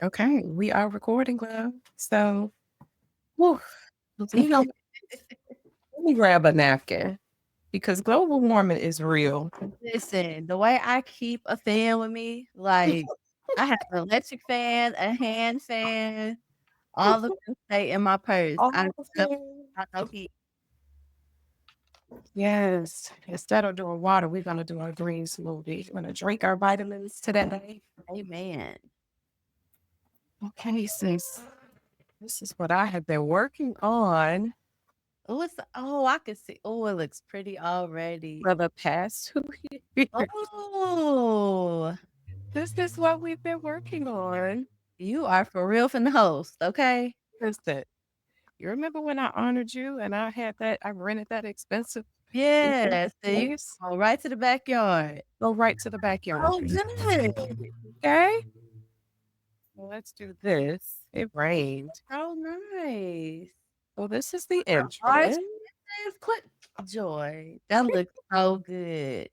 Okay, we are recording, love. So, whew, you know, let me grab a napkin because global warming is real. Listen, the way I keep a fan with me, like I have an electric fan, a hand fan, all of them stay in my purse. I All don't things. I know he Yes, instead of doing water, we're going to do our green smoothie. We're going to drink our vitamins today. amen. Okay, sis. This is what I have been working on I can see. Oh, it looks pretty already. for the past 2 years. Oh, This is what we've been working on. you are for real from the host, okay? Listen, you remember when I honored you and I rented that expensive Yes, so you can place? go right to the backyard. Go right to the backyard. Oh, good. Okay. Well, let's do this. It rained. Oh, nice. Well, this is the Alright, entrance. says click joy. That looks so good.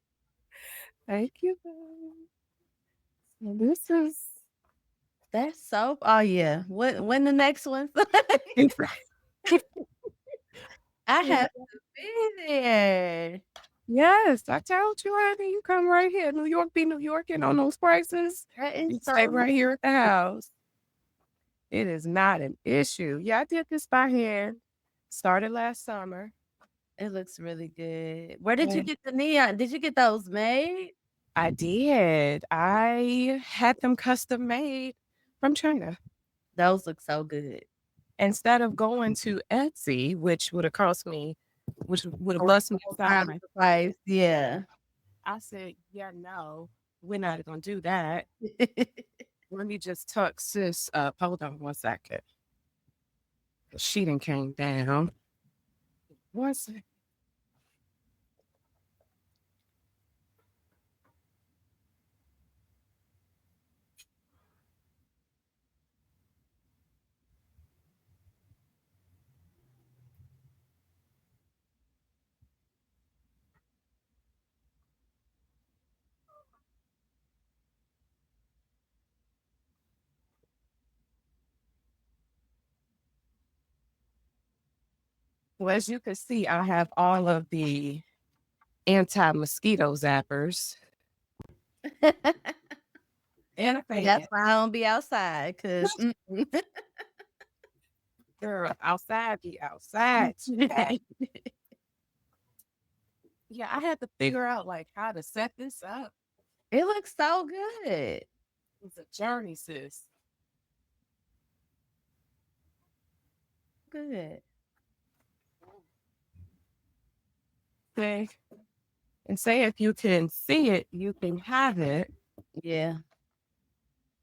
Thank you, guys. So this is That's so oh, yeah. When the next one? I have to be there. yes, I told you, honey. You come right here. New York be New Yorking on those prices. That is You so stay right nice. here at the house. It is not an issue. Yeah, I did this by hand. Started last summer. It looks really good. Where did you Yeah. get the neon? Did you get those made? I did. I had them custom made from China. Those look so good. Instead of going to Etsy, which would have bust me upside Around my the price, yeah. I said, yeah, no, we're not gonna do that. Let me just tuck sis up. Hold on 1 second. The sheeting came down. 1 second. Well, as you can see, I have all of the anti-mosquito zappers and a That's fan. why I don't be outside, 'cause Girl, outside be outside. Okay. Yeah, I had to figure out like how to set this up. it looks so good. It's a journey, sis. Good. Okay. And say if you can see it, you can have it. Yeah.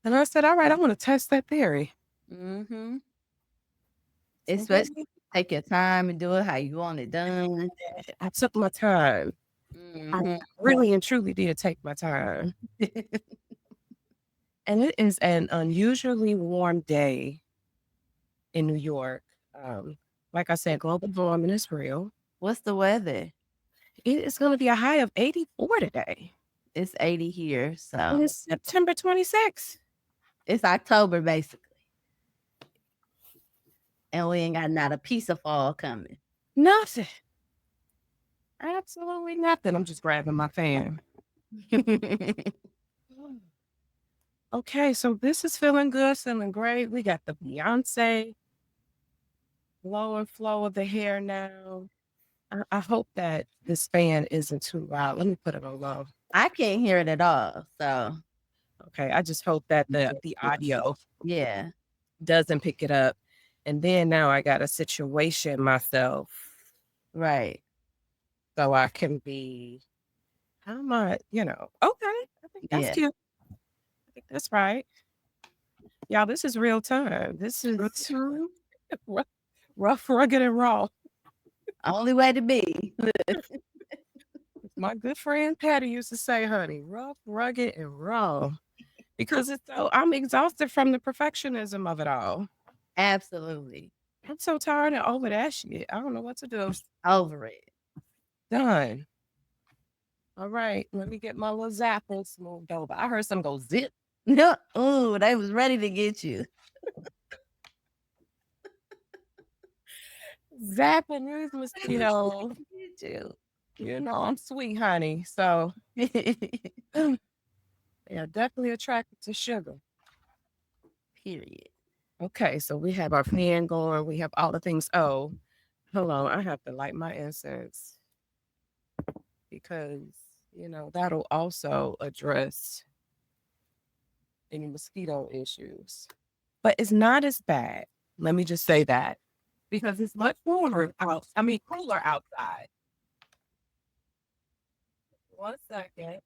And I said, all right, I want to test that theory. Mhm. So let Especially me- take your time and do it how you want it done. I took my time. I Mhm. really and truly did take my time. And it is an unusually warm day in New York. Like I said, global warming is real. What's the weather? It is going to be a high of 84 today. It's 80 here, And so it's September 26th. it's October basically. And we ain't got not a piece of fall coming. Nothing. Absolutely nothing. I'm just grabbing my fan. Okay, so this is feeling good, feeling great. We got the Beyonce low and flow of the hair now. I hope that this fan isn't too loud. Let me put it on low. I can't hear it at all. So Okay, I just hope that the audio yeah. doesn't pick it up. And then now I got a situation myself Right. so I can be, how am I, okay, I think that's Yeah. cute. I think that's right. Y'all, this is real time. This is rough, rough, rugged, and raw. Only way to be. My good friend Patty used to say, honey, rough, rugged, and raw. Because I'm exhausted from the perfectionism of it all. Absolutely. I'm so tired and over that shit. I don't know what to do. Over it. Done. All right, let me get my little zappers moved over. I heard some go zip. No, ooh, they was ready to get you. Zapping these mosquitoes. Get you. You know, I'm sweet, honey. So they are definitely attracted to sugar. Period. Okay, so we have our fan going. We have all the things. Oh, hold on. I have to light my incense because, that'll also address any mosquito issues. But it's not as bad. Let me just say that because it's much cooler out. I mean, cooler outside. One second.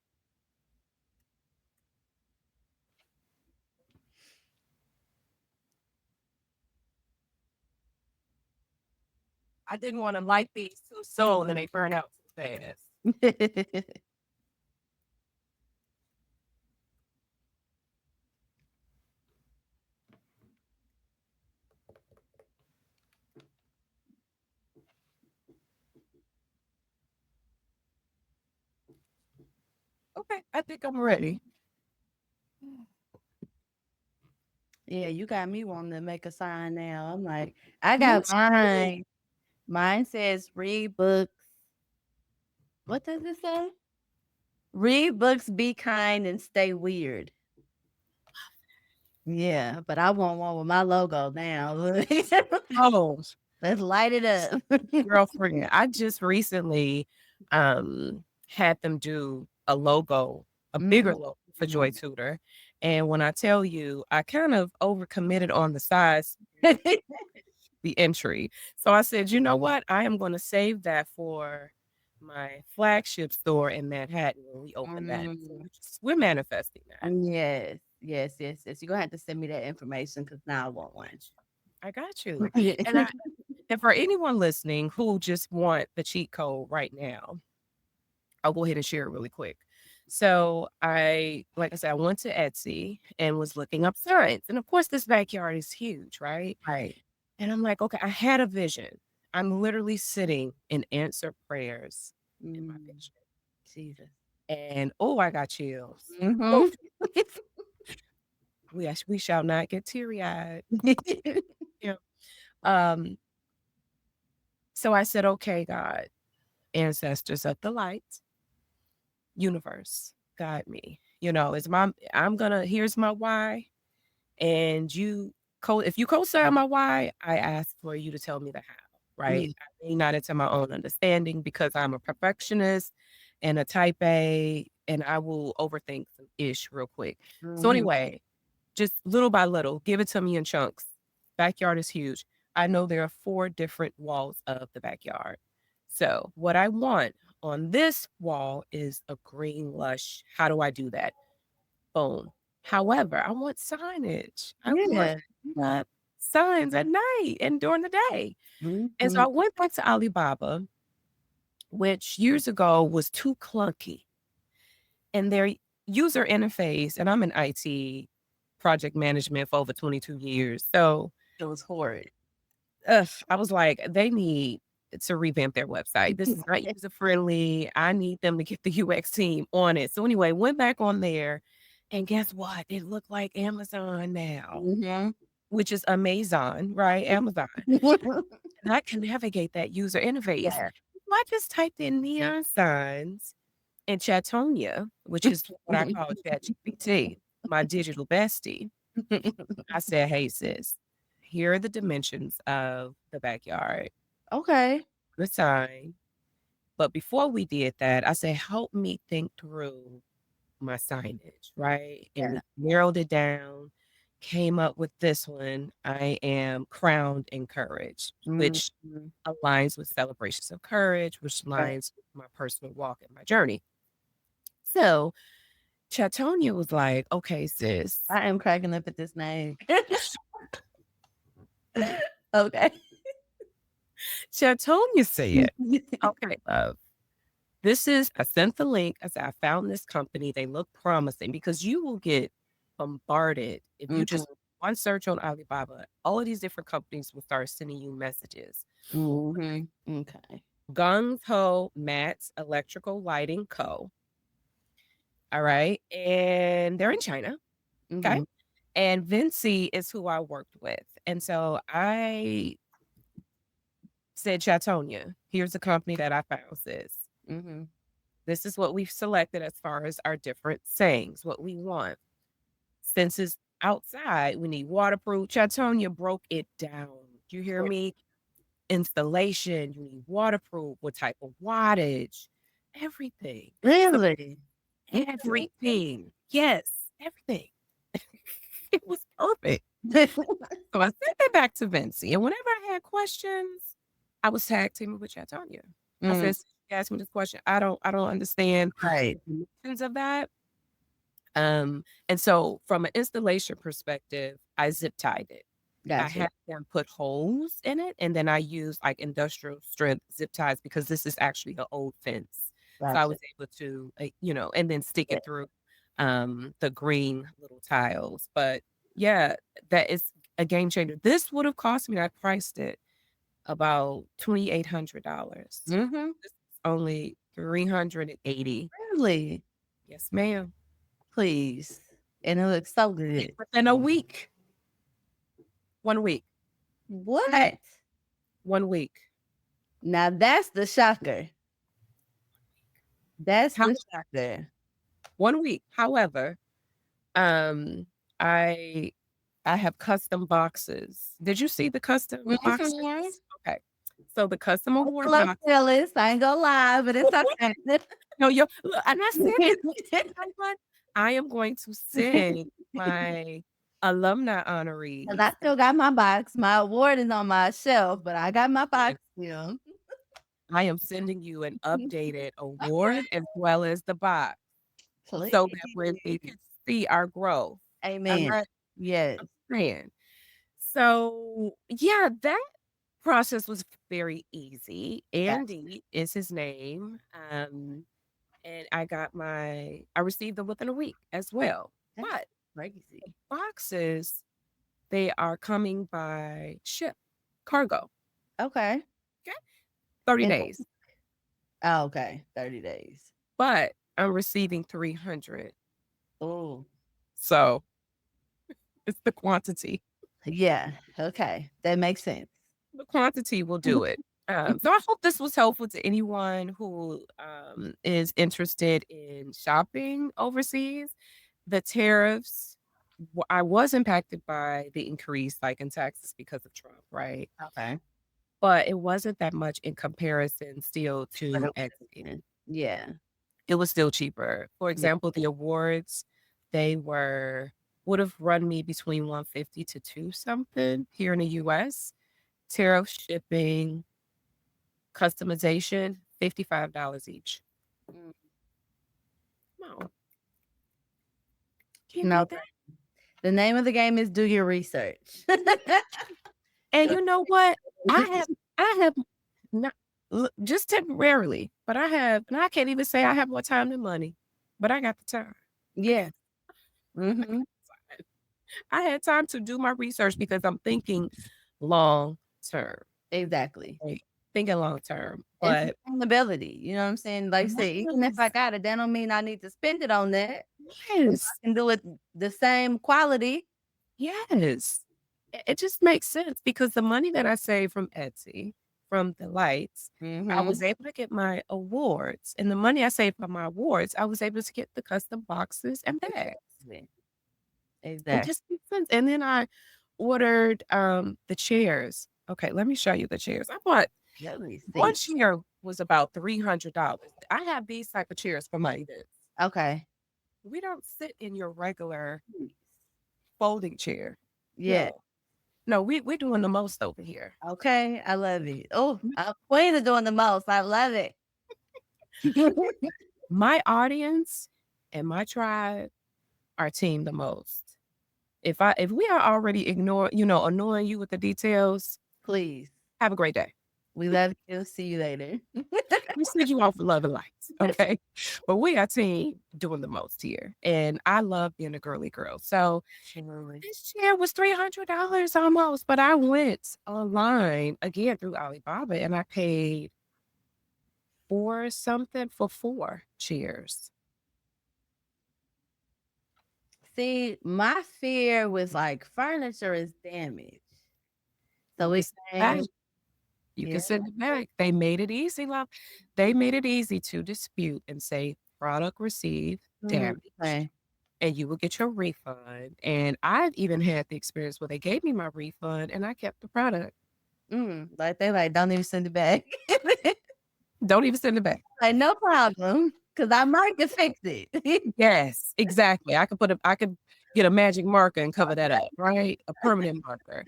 I didn't want to light these too soon and they burn out too fast. Okay, I think I'm ready. Yeah, you got me wanting to make a sign now. I'm like, I Me got too. mine. Mine says read books. What does it say? Read books, be kind, and stay weird. Yeah, but I want one with my logo now. Oh, Let's light it up. girlfriend, I just recently had them do a logo, a bigger logo for Joy Mhm. Tutor. And when I tell you, I kind of overcommitted on the size, the entry. So I said, you know what? I am going to save that for my flagship store in Manhattan when we open that. So Mm. we're manifesting that. Yes, yes, yes, yes. You're gonna have to send me that information because now I want one. I got you. And for anyone listening who just want the cheat code right now, I'll go ahead and share it really quick. So like I said, I went to Etsy and was looking up signs. And of course, this backyard is huge, right? Right. And I'm like, okay, I had a vision. I'm literally sitting in answered prayers in my Mm, vision. Jesus. And oh, I got chills. Woo. Mhm. We shall not get teary eyed. Yeah. Um, so I said, okay, God, ancestors of the light, universe, guide me. Is here's my why. And if you co-sign my why, I ask for you to tell me the how, right? Mm, I lean not into my own understanding because I'm a perfectionist and a type A, and I will overthink some ish real quick. So mhm. anyway, just little by little, give it to me in chunks. Backyard is huge. I know there are 4 different walls of the backyard. So what I want on this wall is a green lush. How do I do that? Boom. However, I want signage. I want Yeah. uh, signs at night and during the day. And so Mhm. I went back to Alibaba, which years ago was too clunky. And their user interface, and I'm in IT project management for over 22 years. So It was horrid. I was like, they need to revamp their website. This is not user friendly. I need them to get the UX team on it. So anyway, went back on there, and guess what? It looked like Amazon now, Mhm. which is Amazon, right? Amazon. And I can navigate that user interface. Yeah. I just typed in neon signs and Chatonia, which is what I call ChatGPT, my digital bestie. I said, hey, sis, here are the dimensions of the backyard. Okay. Good sign. But before we did that, I said, help me think through my signage, right? And Yeah. we narrowed it down, came up with this one. I am crowned in courage, Mhm. which aligns with celebrations of courage, which Right. aligns with my personal walk and my journey. So Chatonia was like, okay, sis. I am cracking up at this name. Okay. Chatonia said, okay, love. I sent the link. I said, I found this company. They look promising because you will get bombarded if you Mhm. just one search on Alibaba. All of these different companies will start sending you messages. Mhm. Okay. Gung Ho Matt's Electrical Lighting Co. All right. And they're in China. Okay. Mhm. And Vinci is who I worked with. And so I said, Chatonia, here's a company that I found, sis. Mhm. This is what we've selected as far as our different sayings, what we want. Since it's outside, we need waterproof. Chatonia broke it down. Do you hear me? Installation, you need waterproof, what type of wattage, everything. So Really? everything. Yes, everything. It was perfect. So I sent it back to Vinci, and whenever I had questions, I was tag teaming with Chatonia. I Mm, said, "Sis, you asked me this question. I don't understand right. the dimensions of that." And so from an installation perspective, I zip tied it. I Gotcha. had them put holes in it, and then I used like industrial strength zip ties because this is actually an old fence. So I Gotcha. was able to, and then stick Yeah. it through the green little tiles. But yeah, that is a game changer. This would have cost me, I priced it about $2,800. Mhm. This is only 380. Really? Yes, ma'am. Please. And it looks so And good. within a week, 1 week, What? 1 week. Now that's the shocker. That's How the shocker. 1 week. However, um, I I have custom boxes. Did you see the custom boxes? Mhm. Okay. So the custom I'm a award little box. jealous. I ain't gonna lie, but it's okay. No, you look, and I said this. You know what? I am going to send my alumni 'Cause honorees. I still got my box. My award is on my shelf, but I got my And box still. I am sending you an updated Okay. award as well as the box so that when they Please. can see our growth. All Amen. right. Yes. I'm saying. So yeah, that process was very easy. Got Andy is his name. And I received them within a week as well. that's But crazy. boxes, they are coming by ship, cargo. Okay. Okay. 30 And days. oh, okay. 30 days. But I'm receiving 300. Oh, So it's the quantity. yeah. Okay. That makes sense. The quantity will do it. So I hope this was helpful to anyone who is interested in shopping overseas. The tariffs, I was impacted by the increase, like in taxes because of Trump, right? Okay. But it wasn't that much in comparison still But to it Etsy. yeah. It was still cheaper. For Yeah. example, the awards, they would have run me between 150 to 2 something here in the US. Tariff, shipping, customization, $55 each. Mm. No, can't No, beat that. the name of the game is do your research. And you know what? I have not just temporarily, but and I can't even say I have more time than money, but I got the time. Yeah. I got Mhm. time. I had time to do my research because I'm thinking long term, Exactly. right? Thinking long term. And But sustainability, you know what I'm saying? Like I say, even if I yes, got it, that don't mean I need to spend it on that. If I yes, can do it the same quality. yes. It just makes sense because the money that I saved from Etsy, from the lights, I Mhm. was able to get my awards. And the money I saved from my awards, I was able to get the custom boxes and bags. Exactly. It Exactly. just makes sense. And then I ordered the chairs. Okay, let me show you the chairs. I bought Let me one see. chair was about $300. I have these type of chairs for my events. Okay. We don't sit in your regular folding chair. Yeah. No. No, we're doing the most over here. Okay. I love it. Oh, queen is doing the most. I love it. My audience and my tribe are team the most. If we are already annoying you with the details, Please. have a great day. We love you. See you later. We send you off with love and lights, okay? But we are team doing the most here, and I love being a girly girl. So Absolutely. this chair was $300 almost, but I went online again through Alibaba, and I paid four something for 4 chairs. See, my fear with like furniture is damage. You So can we send it back. came, You can yeah. send it back. They made it easy, love. They made it easy to dispute and say product received damaged, Okay. and you will get your refund. And I've even had the experience where they gave me my refund and I kept the product. Like they like don't even send it back. Don't even send it back. Like no problem, cause I might can fix it. Yes, exactly. I could get a magic marker and cover that up, right? A permanent marker.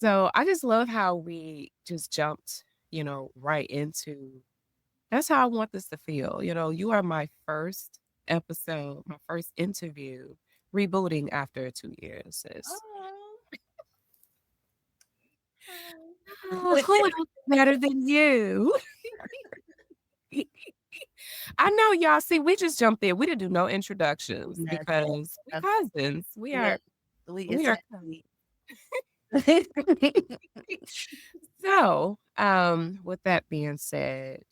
So I just love how we just jumped, right into that's how I want this to feel. You are my first episode, my first interview, rebooting after 2 years, sis. Oh. Oh. Oh, who else better than you? I know y'all see, we just jumped in. We didn't do no introductions Nothing. because we Okay. cousins. We We are are it's we are happy. so with that being said,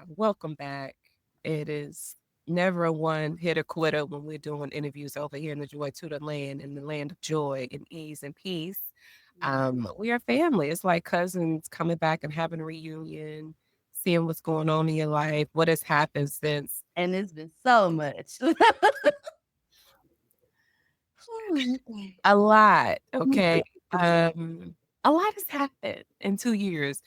welcome back. It is never a one hit or quitter when we're doing interviews over here in the Joy Tutor land, in the land of joy and ease and peace. We are family. It's like cousins coming back and having a reunion, seeing what's going on in your life, what has happened since. And it's been so much. A lot, okay? A lot has happened in 2 years.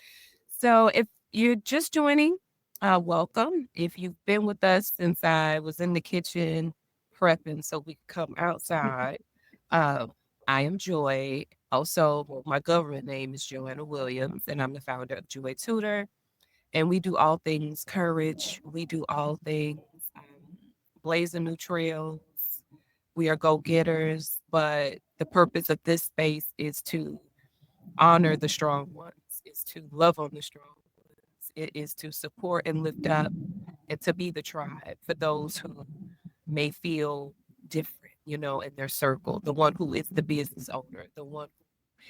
So if you're just joining, welcome. If you've been with us since I was in the kitchen prepping so we could come outside, uh, I am Joy. Also, well, my government name is Joanna Williams, and I'm the founder of Joy Tutor. And we do all things courage. We do all things blazing new trails. We are go getters, but the purpose of this space is to honor the strong ones, is to love on the strong ones, it is to support and lift up and to be the tribe for those who may feel different, in their circle, the one who is the business owner, the one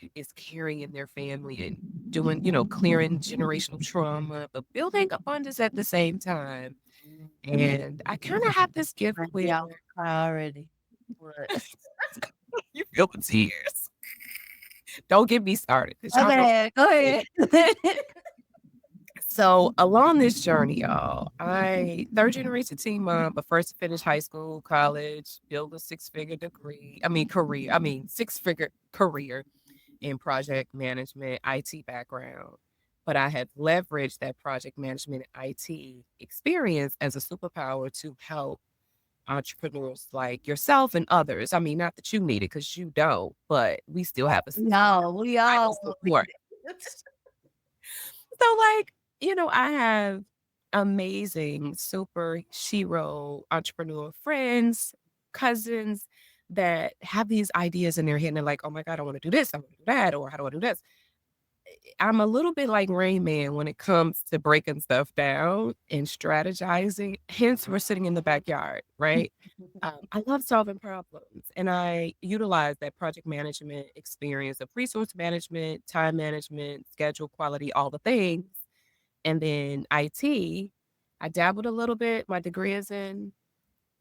who is carrying their family and doing, clearing generational trauma, but building abundance at the same time. And I kind of have this gift where Y'all already. What? you feel the tears. Don't get me started because y'all know. Okay, go ahead. So along this journey, y'all, I third generation teen mom, but first finished high school, college, build a six-figure degree. I mean career. I mean six-figure career in project management, IT background. But I have leveraged that project management IT experience as a superpower to help entrepreneurs like yourself and others. I mean, not that you need it because you don't, but we still have a No, we type all of need support. it. So, like, I have amazing super hero entrepreneur friends, cousins that have these ideas in their head and they're like, oh my God, I want to do this, I want to do that, or how do I do this? I'm a little bit like Rain Man when it comes to breaking stuff down and strategizing. Hence, we're sitting in the backyard, right? I love solving problems and I utilize that project management experience of resource management, time management, schedule quality, all the things. And then IT, I dabbled a little bit. My degree is in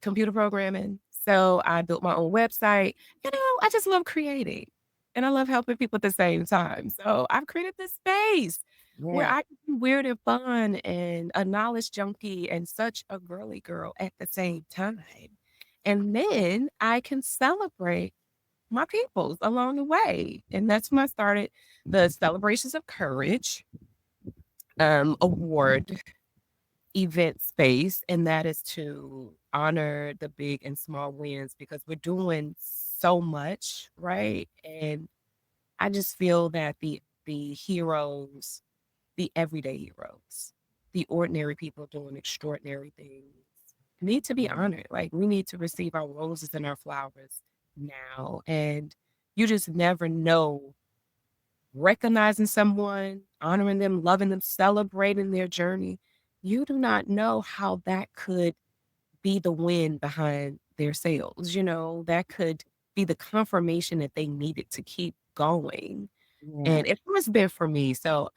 computer programming. So I built my own website. I just love creating and I love helping people at the same time. So I've created this space where Yeah. I can be weird and fun and a knowledge junkie and such a girly girl at the same time. And then I can celebrate my peoples along the way. And that's when I started the Celebrations of Courage award event space, and that is to honor the big and small wins because we're doing so much, right? And I just feel that the heroes, the everyday heroes, the ordinary people doing extraordinary things need to be honored. Like we need to receive our roses and our flowers now. And you just never know recognizing someone, honoring them, loving them, celebrating their journey, you do not know how that could be the win behind their sales. That could be the confirmation that they needed to keep going. Yeah. And it has been for me. So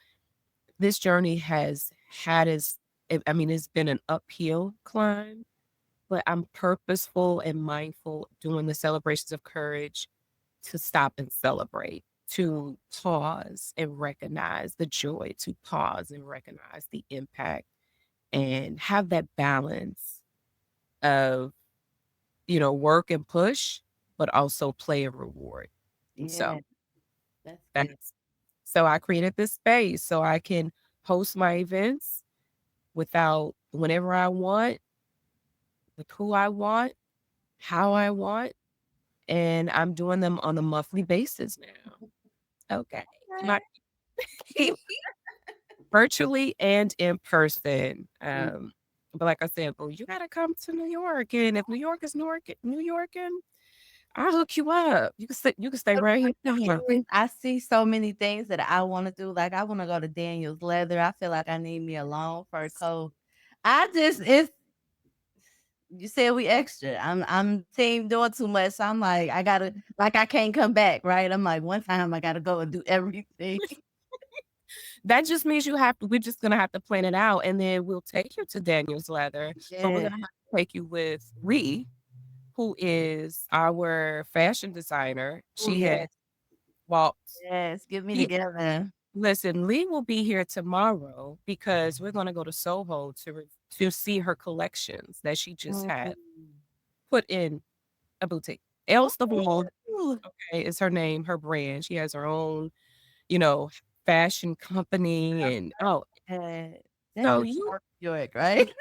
this journey has had its, I mean, it's been an uphill climb, but I'm purposeful and mindful doing the celebrations of courage to stop and celebrate, to pause and recognize the joy, to pause and recognize the impact and have that balance of, work and push, but also play and reward. Yeah, So that's good. that's so I created this space so I can host my events without whenever I want, with who I want, how I want, and I'm doing them on a monthly basis now. Okay. My virtually and in person. But like I said, "Oh, you gotta come to New York, and if New York is New York, and I'll hook you up. You can stay right here." I see so many things that I wanna do, like, I wanna go to Daniel's Leather, I feel like I need me a long fur coat. I just it's you said we extra. I'm team doing too much, so I'm like, I gotta like, I can't come back, right? I'm like, one time I gotta go and do everything. That just means we're just gonna have to plan it out, and then we'll take you to Daniel's Leather, but we're Yeah. gonna have to take you with Ree, who is our fashion designer. Oh, She yeah. had walked Yes, get me she together. Listen, Lee will be here tomorrow because we're gonna go to Soho to see her collections that she just had Mm. put in a boutique. Else the World, Ooh. okay, is her name, her brand. She has her own, you know, fashion company and Yeah. That's so in you North York, right?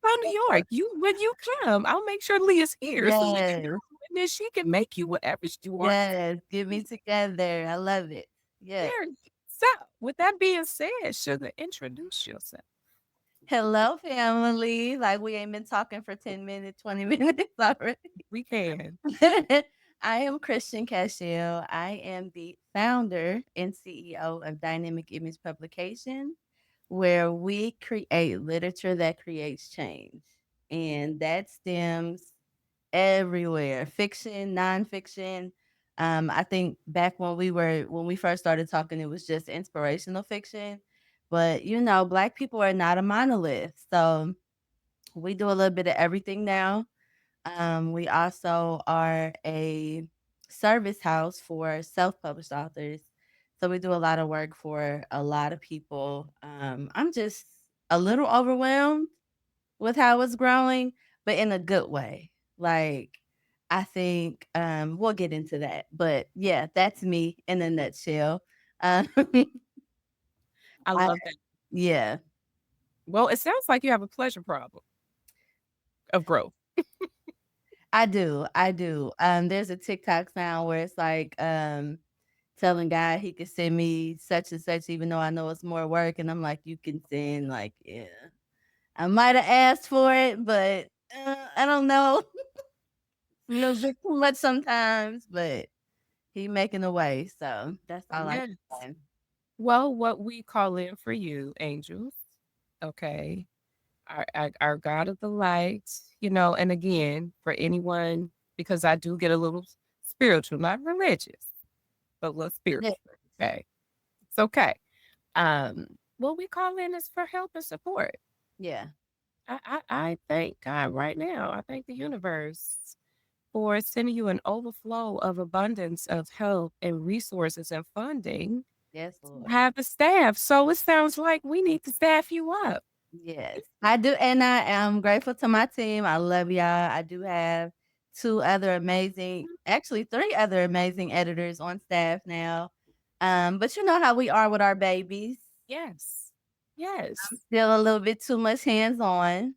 from New York. When you come, I'll make sure Lee is here so we can Yes. go, and then she can make you whatever she wants. Yes, get me together. I love it. Yes. There. So, with that being said, sugar, introduce yourself. Hello, family. Like we ain't been talking for 10 minutes, 20 minutes already. We can. I am Christian Cashelle. I am the founder and CEO of Dynamic Image Publication, where we create literature that creates change. And that stems everywhere, fiction, nonfiction. I think back when we first started talking, it was just inspirational fiction. But Black people are not a monolith. So we do a little bit of everything now. We also are a service house for self-published authors. So we do a lot of work for a lot of people. I'm just a little overwhelmed with how it's growing, but in a good way. Like I think we'll get into that. But yeah, that's me in a nutshell. Um, I I love that. yeah, Well, it sounds like you have a pleasure problem of growth. I do. I do. There's a TikTok sound where it's like telling God he could send me such and such, even though I know it's more work. And I'm like, you can send like, yeah. I might have asked for it, but I don't know. A little bit too much sometimes, but he making a way, so that's all I Yes. can say. Well, what we call in for you, angels, okay, our God of the light, and again, for anyone, because I do get a little spiritual, not religious, but a little Yeah, spiritual. Okay. It's okay. What we call in is for help and support. yeah, I thank God right now. I thank the universe for sending you an overflow of abundance of help and resources and funding yes, to Lord. have the staff. So it sounds like we need to staff you up. Yes, I do, and I am grateful to my team. I love y'all. I do have 2 other amazing actually 3 other amazing editors on staff now. But you know how we are with our babies. Yes. Yes. Still a little bit too much hands-on,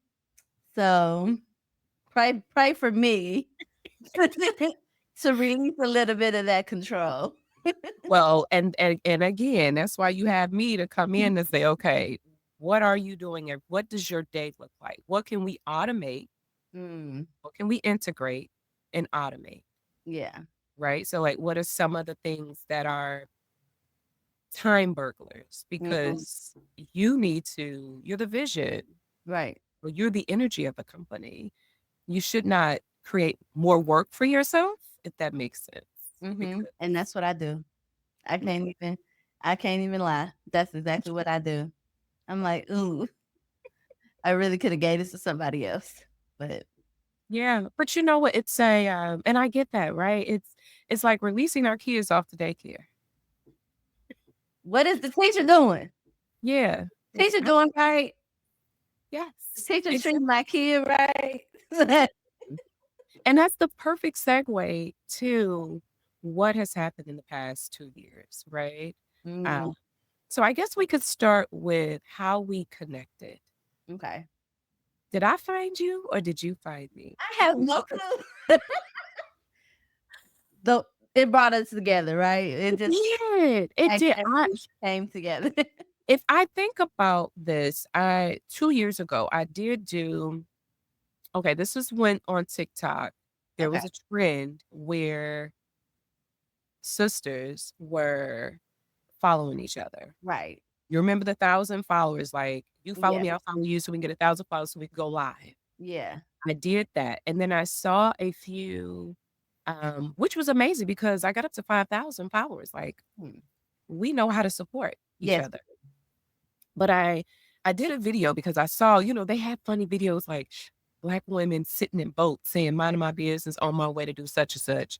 so pray for me to release a little bit of that control. Well, and again, that's why you have me to come in and say, okay, what are you doing? And what does your day look like? What can we automate? Mm, What can we integrate and automate? yeah. Right. So, like, what are some of the things that are time burglars? Mhm. Because you're the vision, Right. or you're the energy of the company. You should not create more work for yourself, if that makes sense. Because, Mhm. And that's what I do. I yeah, can't even I can't even lie. That's exactly what I do. I'm like, "Ooh, I really coulda gave this to somebody else." But Yeah, but you know what? It's a, and I get that, right? It's like releasing our kids off to daycare. What is the teacher doing? Yeah. Teacher I doing right? The yes, teacher treating exactly. my kid right? And that's the perfect segue to what has happened in the past 2 years, right? Uh, Mm, so I guess we could start with how we connected. okay. Did I find you or did you find me? I have no clue. The it brought us together, right? It It just did. It did. accidentally came together. If I think about this, 2 years ago, I did do okay, this was when on TikTok, there Okay. was a trend where sisters were following each other. Right. You remember the 1,000 followers, like, "You follow Yeah. me, I'll follow you so we can get 1,000 followers so we can go live." Yeah. I did that, and then I saw a few, which was amazing because I got up to 5,000 followers, like, Hmm. we know how to support each Yes. other. But I did a video because I saw, they have funny videos like Black women sitting in boats saying, "Minding my business on my way to do such and such."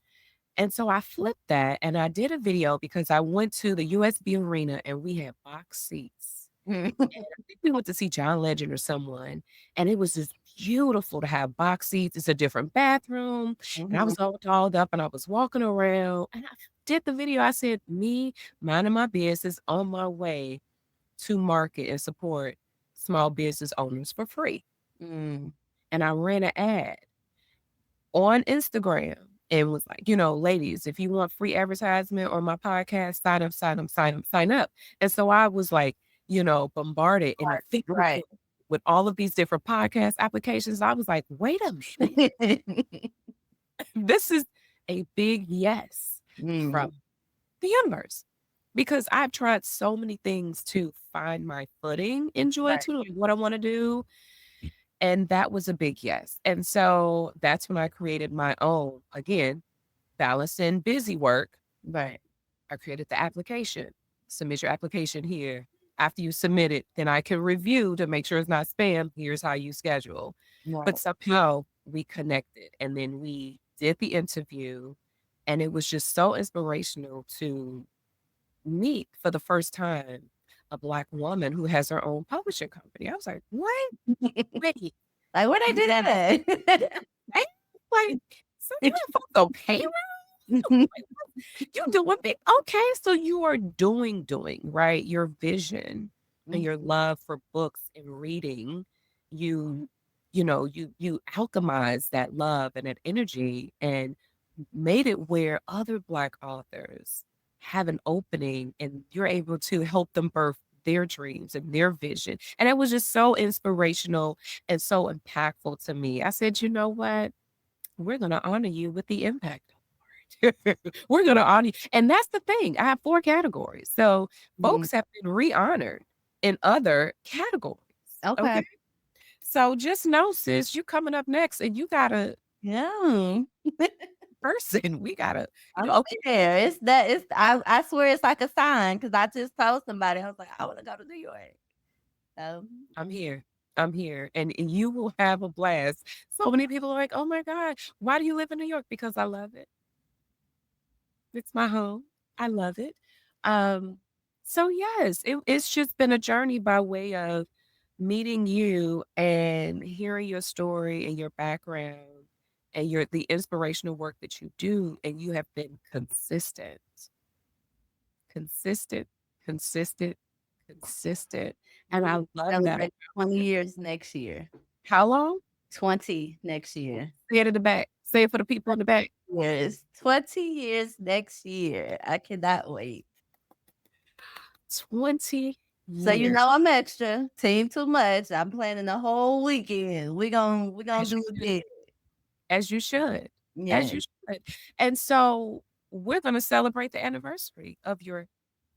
And so I flipped that and I did a video because I went to the USB arena and we had box seats. And I think we went to see John Legend or someone, and it was just beautiful to have box seats. It's a different bathroom, and I Mhm. was all dolled up and I was walking around and I did the video. I said, "Me minding my business on my way to market and support small business owners for free." Mm. And I ran an ad on Instagram and was like, "Ladies, if you want free advertisement on my podcast, sign up, sign up, sign up, sign up." And so I was like, bombarded and Right. it figured Right. with all of these different podcast applications. I was like, wait a minute, this is a big yes from Mm. the universe. Because I've tried so many things to find my footing in Joy Right. Tutor, like what I want to do. And that was a big yes. And so that's when I created my own, again, balance and busy work. Right. I created the application. Submit your application here. After you submit it, then I can review to make sure it's not spam. Here's how you schedule. But Right. somehow we connected and then we did the interview. And it was just so inspirational to meet for the first time a Black woman who has her own publishing company. I was like, what? Wait, Like, where'd I do that at? eh? Like, so you have folks on payroll? Like, you doing big. Okay, so you are doing, right? Your vision and Mhm. your love for books and reading, you you alchemize that love and that energy and made it where other Black authors have an opening and you're able to help them birth their dreams and their vision. And it was just so inspirational and so impactful to me. I said, you know what? We're going to honor you with the impact award. We're going to honor you. And that's the thing. I have 4 categories. So Mhm. folks have been re-honored in other categories. Okay. Okay. So just know, sis, you coming up next and you got a Yeah. person. We gotta, I'm okay, there. I swear it's like a sign because I just told somebody, I was like, I wanna go to New York. So I'm here. I'm here. And you will have a blast. So many people are like, oh my God, why do you live in New York? Because I love it. It's my home. I love it. Um, so yes, it's just been a journey by way of meeting you and hearing your story and your background and the inspirational work that you do. And you have been consistent, consistent, consistent, consistent. And we I love that. celebrate 20 years next year. How long? 20 next year. Say it in the back. Say it for the people in the back. Years. 20 years next year. I cannot wait. 20 So you years. know I'm extra. Team too much. I'm planning the whole weekend. We gonna As you do it should. big. As you should. As you Yes. should. And so we're gonna celebrate the anniversary of your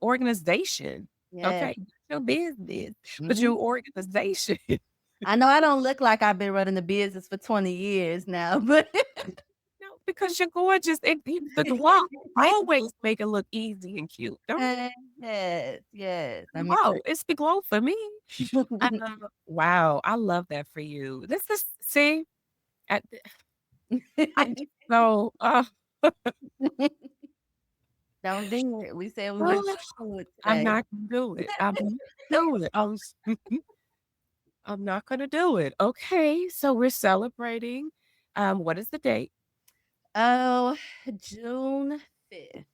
organization. Yes. Okay. Not your business, but Mhm. your organization. I know I don't look like I've been running the business for 20 years now, but No, because you're gorgeous. The glow always make it look easy and cute. Don't Yes, yes. I mean, glow. It's the glow for me. Wow, I love that for you. This is see, I'm so, Don't do it. We said we oh, wouldn't do it I'm today. not gonna do it. I'm not gonna do it. I'm not gonna do it. Okay, so we're celebrating. What is the date? Oh, June 5th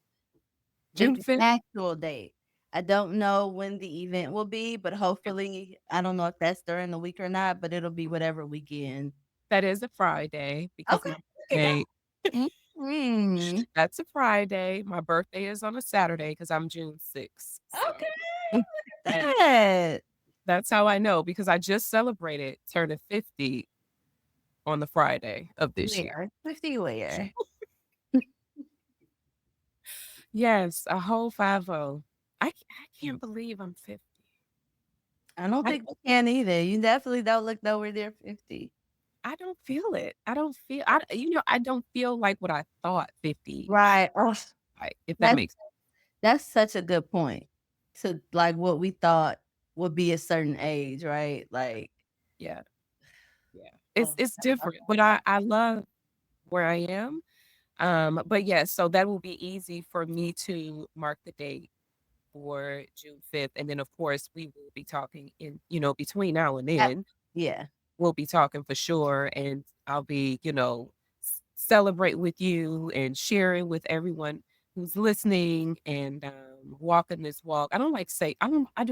is June the 5th? actual date. I don't know when the event will be, but hopefully, I don't know if that's during the week or not, but it'll be whatever weekend. That is a Friday because Okay, my look at birthday that. Mhm. that's a Friday. My birthday is on a Saturday because 'cause I'm June 6th, Okay, so look that at that. that's how I know because I just celebrated turning 50 on the Friday of this year. Where? 50 where? Yes, a whole 50. I can't believe I'm 50. I don't I think you can either. You definitely don't look nowhere near 50. I don't feel it. I don't feel I don't feel like what I thought 50 Right. Ugh. like, if that That's makes that's such a good point to like what we thought would be a certain age, right? Like, yeah, yeah. oh, It's different, but I love where I am. But yes, so that will be easy for me to mark the date for June 5th. And then of course we will be talking in, between now and that- then, yeah. we'll be talking for sure. And I'll be, celebrate with you and sharing with everyone who's listening and walking this walk. I do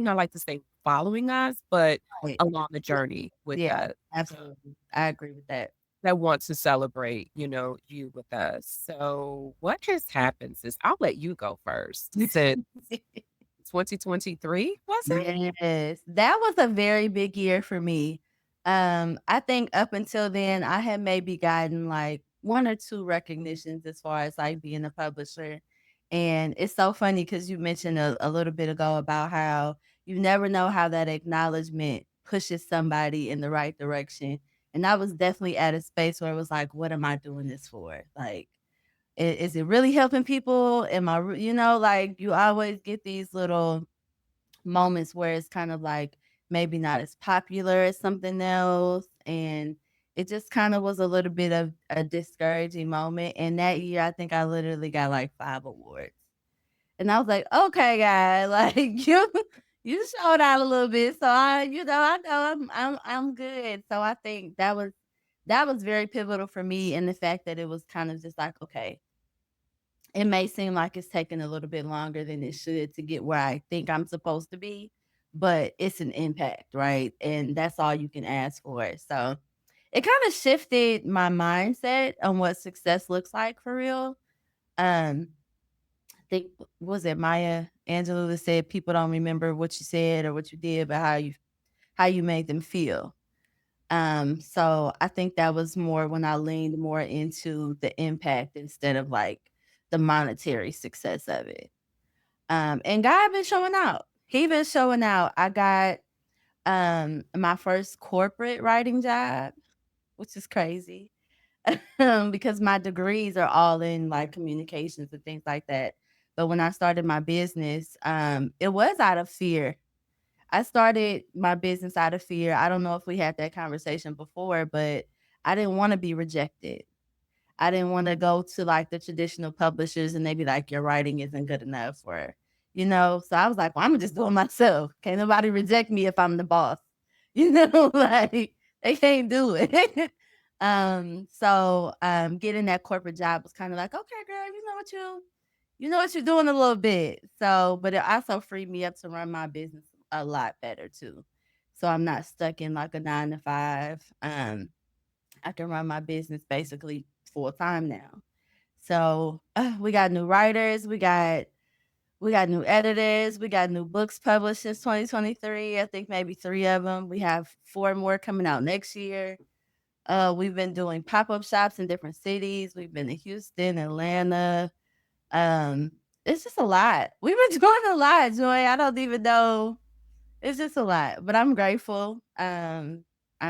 not like to say following us, but Right. along the journey with Yeah, us. absolutely. I agree with that. That wants to celebrate, you with us. So what has happened since I'll let you go first. Since 2023, was it? Yes, that was a very big year for me. I think up until then, I had maybe gotten like 1 or 2 recognitions as far as, like, being a publisher, and it's so funny because you mentioned a little bit ago about how you never know how that acknowledgement pushes somebody in the right direction, and I was definitely at a space where it was like, "What am I doing this for?" Like, is it really helping people? Am I re like, you always get these little moments where it's kind of like maybe not as popular as something else, and it just kind of was a little bit of a discouraging moment, and that year, I think I literally got, like, 5 awards, and I was like, "Okay, guy, like, you showed out a little bit, so I know I'm good." So I think that was very pivotal for me, and the fact that it was kind of just like, "Okay, it may seem like it's taking a little bit longer than it should to get where I think I'm supposed to be, but it's an impact, right? And that's all you can ask for. So it kind of shifted my mindset on what success looks like for real. Um, I think was it Maya Angelou that said people don't remember what you said or what you did, but how you made them feel. So I think that was more when I leaned more into the impact instead of like the monetary success of it. And God been showing out. He been showing out. I got my first corporate writing job, which is crazy. Because my degrees are all in like communications and things like that. But when I started my business, it was out of fear. I started my business out of fear. I don't know if we had that conversation before, but I didn't want to be rejected. I didn't want to go to like the traditional publishers and they be like, your writing isn't good enough or. So I was like, well, I'm gonna just do it myself. Can't nobody reject me if I'm the boss. Like they can't do it. Getting that corporate job was kind of like, okay, girl, you know what you're doing a little bit. So, but it also freed me up to run my business a lot better too. So I'm not stuck in like a 9 to 5. I can run my business basically full time now. So we got new writers, we got new editors, we got new books published since 2023. I think maybe 3 of them. We have 4 more coming out next year. We've been doing pop-up shops in different cities. We've been in Houston, Atlanta. Um, it's just a lot. We've been doing a lot, Joy. I don't even know. It's just a lot, but I'm grateful. I'm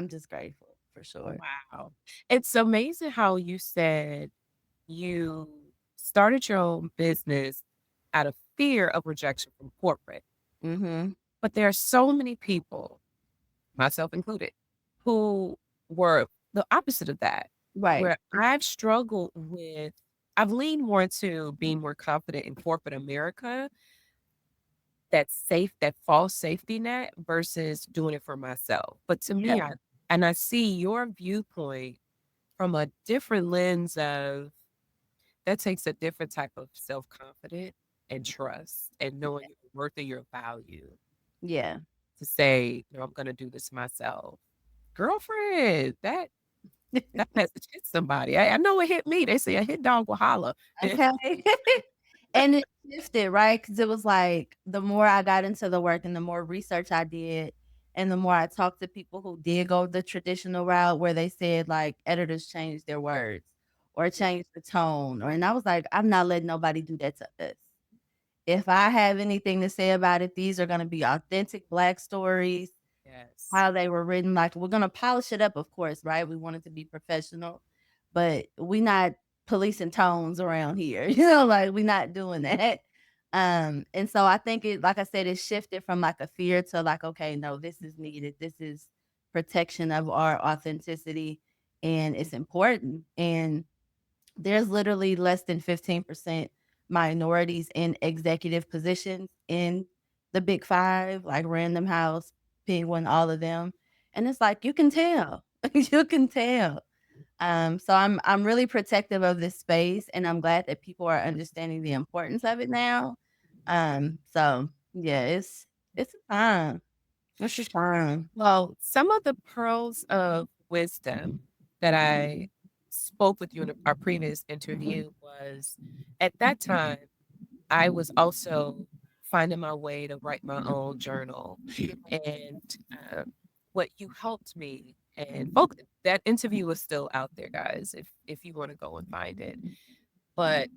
just grateful for sure. Wow. It's amazing how you said you started your own business out of fear of rejection from corporate. Mhm. But there are so many people, myself included, who were the opposite of that. Right. where I've struggled with I've leaned more into being more confident in corporate America, that false safety net versus doing it for myself. But to Yeah. me, I see your viewpoint from a different lens of that takes a different type of self-confidence and trust and knowing your worth and your value Yeah. to say, "No, I'm gonna do this myself." Girlfriend, that message hit somebody. I know it hit me. They say a hit dog will holler. Okay. And it shifted, right? Because it was like, the more I got into the work and the more research I did, and the more I talked to people who did go the traditional route where they said, like, editors changed their words or Yeah. changed the tone, and I was like, "I'm not letting nobody do that to us. If I have anything to say about it, these are gonna be authentic Black stories, Yes. how they were written, like, we're gonna polish it up, of course, right? We want it to be professional, but we not policing tones around here, like, we not doing that. And so I think it like I said, it shifted from, like, a fear to, like, "Okay, no, this is needed. This is protection of our authenticity, and it's important." And there's literally less than 15% minorities in executive positions in the Big 5, like Random House, Penguin, all of them, and it's like, you can tell. You can tell. So I'm really protective of this space, and I'm glad that people are understanding the importance of it now. So yeah, it's a time. It's a time. Well, some of the pearls of wisdom that I spoke with you in our previous interview was at that time, I was also finding my way to write my own journal. And what you helped me, and that interview is still out there, guys, if you want to go and find it. But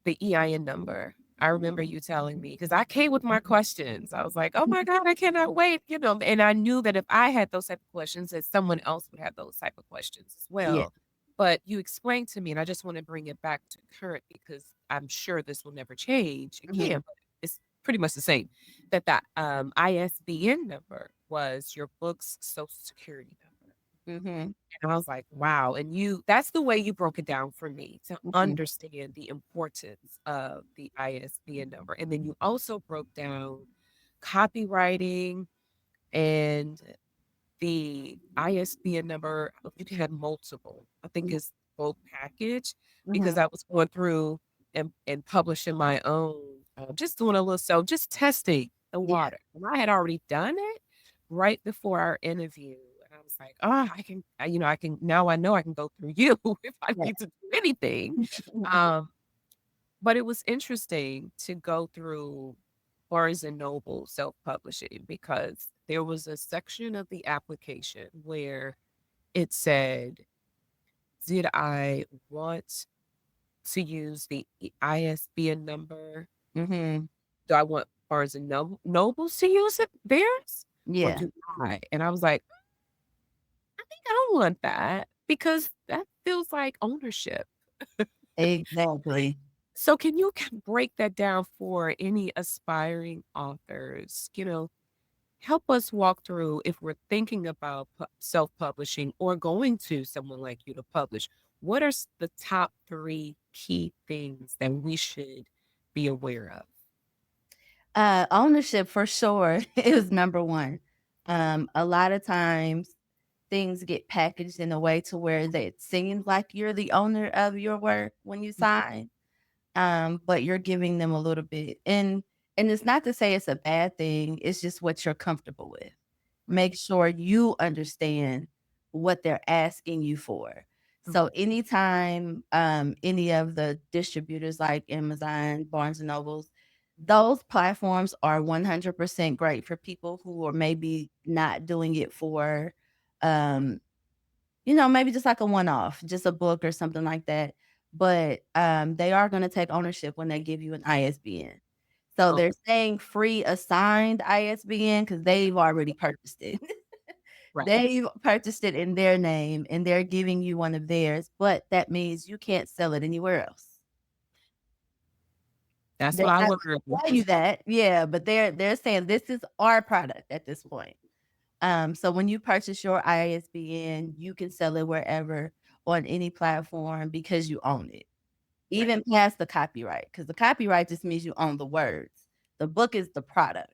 the EIN number. I remember you telling me because I came with my questions. I was like, "Oh my god, I cannot wait," and I knew that if I had those type of questions, that someone else would have those type of questions as Yeah. well. But you explained to me, and I just want to bring it back to current because I'm sure this will never change. It Mhm. can, but it's pretty much the same. That ISBN number was your book's social security number. Mhm. And I was like, wow. And that's the way you broke it down for me to Mhm. understand the importance of the ISBN number. And then you also broke down copywriting and the ISBN number. You can have multiple. I think it's both package because Mhm. I was going through and publishing my own, just doing a little, so just testing the Yeah. water. And I had already done it right before our interview. And I was like, oh, I can, now I know I can go through you if I Yeah. need to do anything. Um, but it was interesting to go through Barnes& and Noble self-publishing because there was a section of the application where it said, "Did I want to use the ISBN number? Mhm. Do I want Barnes& and Nobles to use theirs, or Yeah. do I?" And I was like, "I think I want that because that feels like ownership." Exactly. So can you break that down for any aspiring authors? Help us walk through if we're thinking about self-publishing or going to someone like you to publish. What are the top 3 key things that we should be aware of? Ownership for sure is number 1. A lot of times things get packaged in a way to where that it seems like you're the owner of your work when you sign, but you're giving them a little bit, and it's not to say it's a bad thing, it's just what you're comfortable with. Right. Make sure you understand what they're asking you for. So Okay. anytime, any of the distributors like Amazon, Barnes& and Nobles, those platforms are 100% great for people who are maybe not doing it for, um, maybe just like a one-off, just a book or something like that. But, they are gonna take ownership when they give you an ISBN. So they're Okay. saying free assigned ISBN because 'cause they've already purchased it. Right. They've purchased it in their name, and they're giving you one of theirs, but that means you can't sell it anywhere else. That's They're what I not learned. gonna tell you that, yeah, but they're saying, "This is our product at this point." So when you purchase your ISBN, you can sell it wherever, on any platform because you own it, Right. even past the copyright, because the copyright just means you own the words. The book is the product.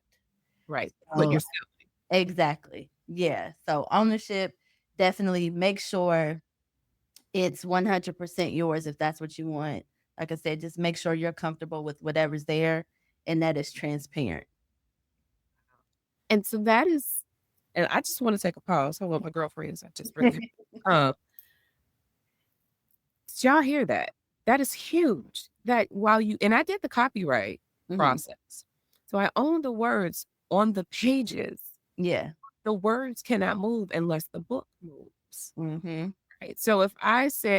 Right. What So you're selling. exactly. Yeah. So ownership, definitely make sure it's 100% yours if that's what you want. Like I said, just make sure you're comfortable with whatever's there and that is transparent. And so that is, and I just want to take a pause. Hold on, my girlfriends. I just really, um, did y'all hear that? That is huge. That while you, and I did the copyright Mhm. process. So I own the words on the pages. Yeah. The words cannot move unless the book moves. Mhm. Right. So if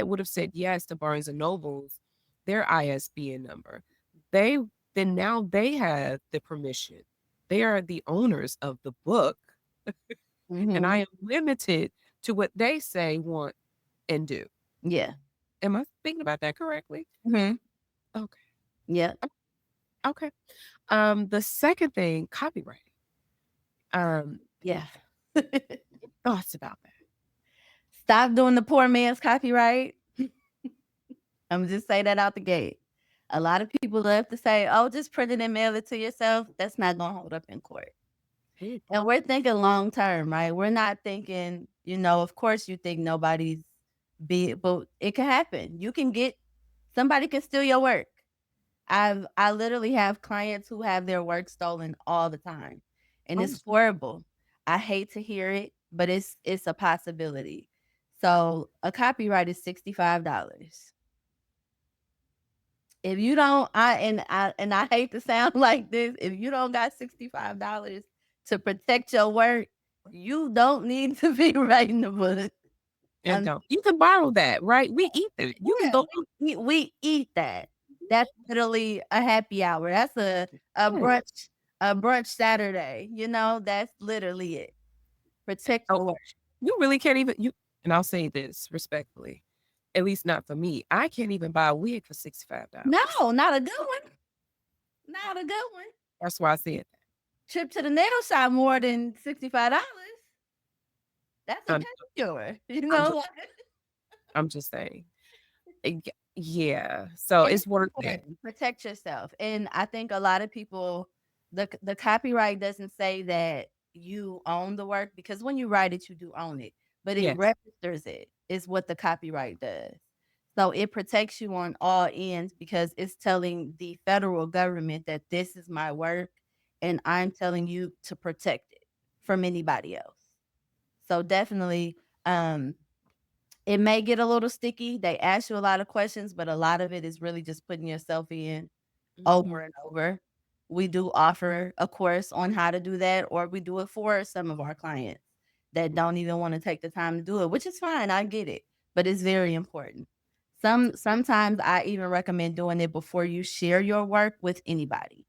would have said yes to Barnes and Noble's, their ISBN number, they then now they have the permission. They are the owners of the book, and I Mhm. am limited to what they say, want, and do. Yeah. Am I thinking about that correctly? Mhm. Okay. Yep. Okay. The second thing, copyright. Um, Yeah. thoughts about that? Stop doing the poor man's copyright. Imma just say that out the gate. A lot of people love to say, "Oh, just print it and mail it to yourself." That's not gonna hold up in court. Hmm. And we're thinking long term, right? We're not thinking, of course you think nobody's but it can happen. You can get somebody can steal your work. I literally have clients who have their work stolen all the time. And Oh, it's horrible. I hate to hear it, but it's a possibility. So a copyright is $65. If you don't, I hate to sound like this, if you don't got $65 to protect your work, you don't need to be writing the book. and Um, don't. You can borrow that, right? We eat it. You can yeah, go. we eat that. That's literally a happy hour. That's a Yeah. brunch Saturday. That's literally it. Protect Oh, your work. you really can't even you. And I'll say this respectfully, at least not for me. I can't even buy a wig for $65. No, not a good one. Not a good one. That's why I said Trip to the nail shop more than $65. That's a that. pedicure. I'm just, I'm just saying. Yeah. So And it's it's worth it. important. Protect yourself. And I think a lot of people, the copyright doesn't say that you own the work because when you write it, you do own it, but it Yes. registers it is what the copyright does. So it protects you on all ends because it's telling the federal government that this is my work and I'm telling you to protect it from anybody else. So definitely, um, it may get a little sticky. They ask you a lot of questions, but a lot of it is really just putting yourself in over Mhm. and over. We do offer a course on how to do that, or we do it for some of our clients that don't even want to take the time to do it, which is fine. I get it, but it's very important. Sometimes I even recommend doing it before you share your work with anybody.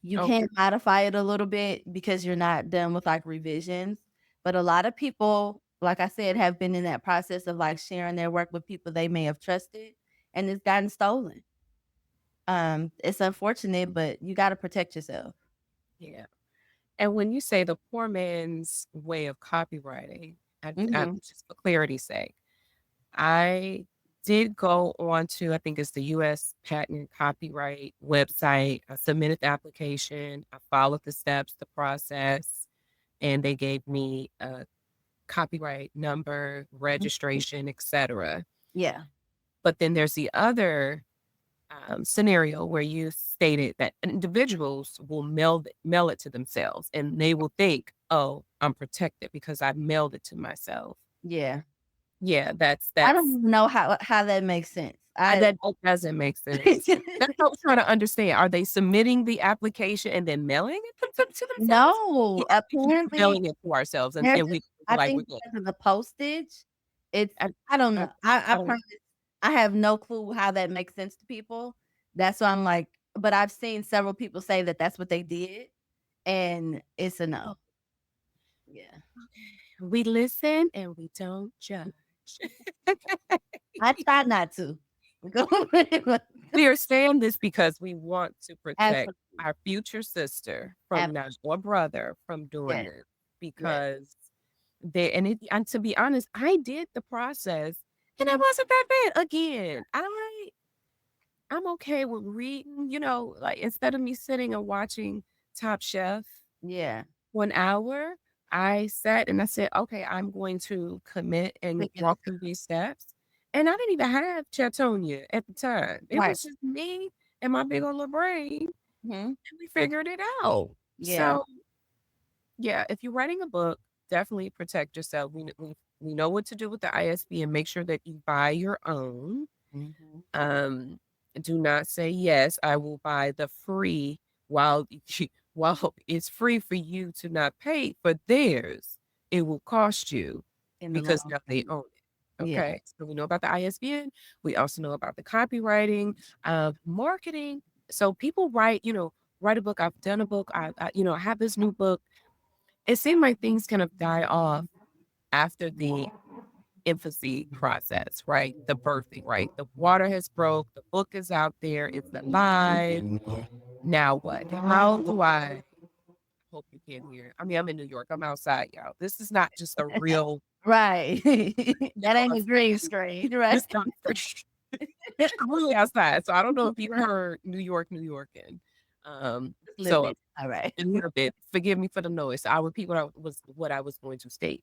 You Okay. can modify it a little bit because you're not done with, like, revisions, but a lot of people, like I said, have been in that process of, like, sharing their work with people they may have trusted, and it's gotten stolen. It's unfortunate, but you gotta protect yourself. Yeah. And when you say the poor man's way of copywriting, Mhm. just for clarity's sake, I did go on to, I think it's the US Patent and Copyright website. I submitted the application. I followed the steps, the process, and they gave me a copyright number, Mhm. registration, etc. Yeah. But then there's the other scenario where you stated that individuals will mail it to themselves, and they will think, "Oh, I'm protected because I mailed it to myself." Yeah. Yeah, I don't that's even know how that makes sense. that doesn't make sense. That's what I'm trying to understand. Are they submitting the application and then mailing it to themselves? Yeah, No, we can be apparently mailing it to ourselves, and there's we feel I like we're think good. because of the postage, it's I, I don't I, know. I I don't. promise I have no clue how that makes sense to people. That's why I'm like but I've seen several people say that that's what they did, and it's a no. Yeah. We listen and we don't judge. I try not to. We are saying this because we want to protect Absolutely. our future sister from now, Absolutely. or brother from doing Yes. this Yes. because and to be honest, I did the process And it wasn't that bad. Again, I'm okay with reading, like instead of me sitting and watching Top Chef Yeah. 1 hour, I sat and I said, "Okay, I'm going to commit and Thinking walk through these steps." And I didn't even have Chatonia at the time. It right. was just me and my big old little brain, Mhm. and we figured it out. Yeah. So, yeah, if you're writing a book, definitely protect yourself. We know what to do with the ISB and make sure that you buy your own. Mhm. Um, do not say, "Yes, I will buy the free," while while it's free for you to not pay for theirs, it will cost you In the because long now they run. own it, Yeah. okay? So we know about the ISBN, we also know about the copywriting, marketing. So people write a book. I've done a book. I have this new book. It seemed like things kind of die off after the infancy process, right? The birthing, right? The water has broke, the book is out there, it's alive. Now what? How do I hope you can't hear? I mean, I'm in New York, I'm outside, y'all. This is not just a real, Right. That a ain't a green stage. screen, right? This not I'm really outside. So I don't know if you heard New Yorkin. Just a little So bit. All right. a little bit. Forgive me for the noise. I will repeat what I was going to state.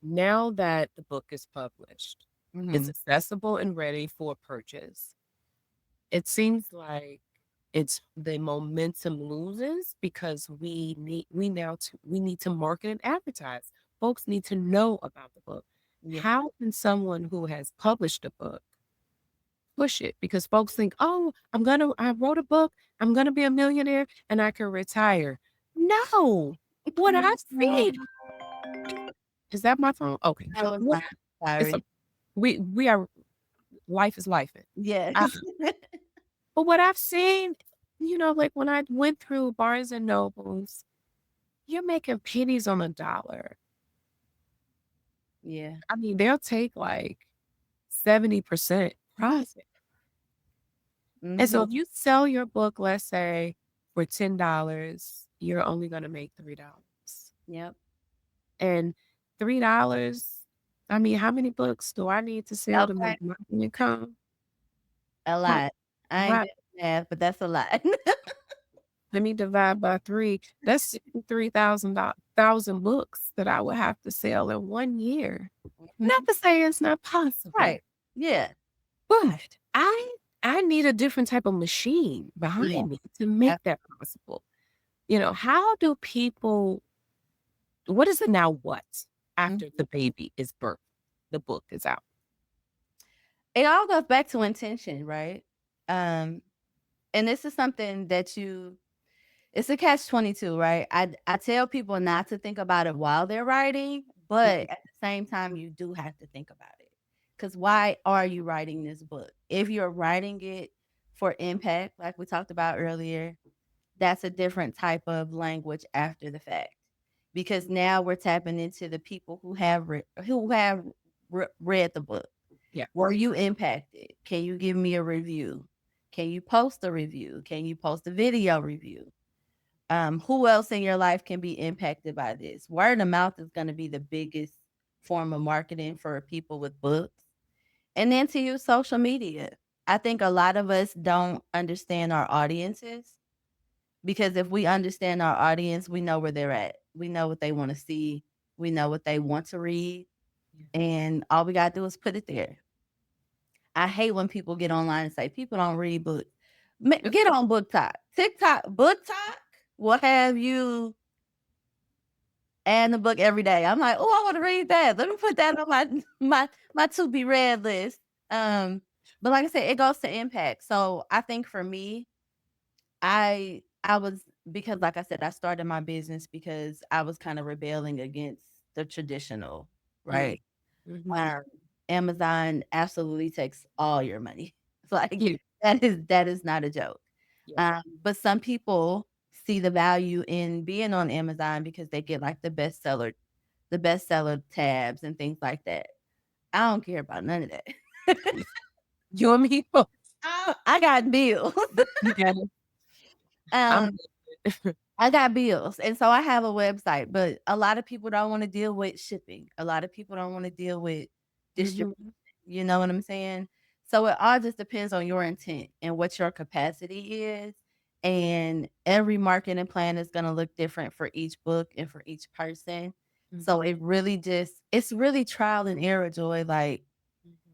Now that the book is published, it's Mhm. accessible and ready for purchase. It seems like it's the momentum loses because we need to market and advertise. Folks need to know about the book. Yeah. How can someone who has published a book push it? Because folks think, "Oh, I wrote a book, I'm gonna be a millionaire and I can retire." No. What I've seen is that my phone? Okay. That was What mine. it's a Sorry. we are life is life. Yes. But what I've seen, like when I went through Barnes& and Nobles, you're making pennies on a dollar. Yeah. I mean, they'll take like 70% profit. And so Mhm. if you sell your book, let's say for $10, you're only gonna make $3. Yep. And $3, I mean, how many books do I need to sell to Okay. make my income? A Like, lot. I ain't right. good at math, but that's a lot. Let me divide by 3. That's 63,000 books that I would have to sell in 1 year. Not Mhm. to say it's not possible, Right. Yeah. but I need a different type of machine Yeah. behind me to make that possible. How do people what is it now what Mhm. after the baby is birthed, the book is out? It all goes back to intention, right? Um, and this is something that it's a catch-22, right? I tell people not to think about it while they're writing, but Mhm. at the same time, you do have to think about it. Because why are you writing this book? If you're writing it for impact, like we talked about earlier, that's a different type of language after the fact. Because now we're tapping into the people who have read the book. Yeah. Were you impacted? Can you give me a review? Can you post a review? Can you post a video review? Who else in your life can be impacted by this? Word of mouth is going to be the biggest form of marketing for people with books. And then to use social media. I think a lot of us don't understand our audiences because if we understand our audience, we know where they're at. We know what they want to see. We know what they want to read. Yeah. And all we got to do is put it there. I hate when people get online and say people don't read books. Yep. Get on Book Talk. TikTok, Book Talk will have you and the book every day. I'm like, oh, I want to read that. Let me put that on my to be read list. But like I said, it goes to impact. So I think for me, I was because like I said, I started my business because I was kind of rebelling against the traditional, Mm. right? Mhm. Um, Amazon absolutely takes all your money. It's like Yeah. that is not a joke. Yeah. But some people see the value in being on Amazon because they get like the bestseller tabs and things like that. I don't care about none of that. You and me both. I got bills. You got it. I'm um, I got bills, and so I have a website, but a lot of people don't want to deal with shipping. A lot of people don't want to deal with distribution. Mhm. You know what I'm saying? So it all just depends on your intent and what your capacity is. And every marketing plan is going to look different for each book and for each person. So Mhm, it really just it's really trial and error, Joy. Like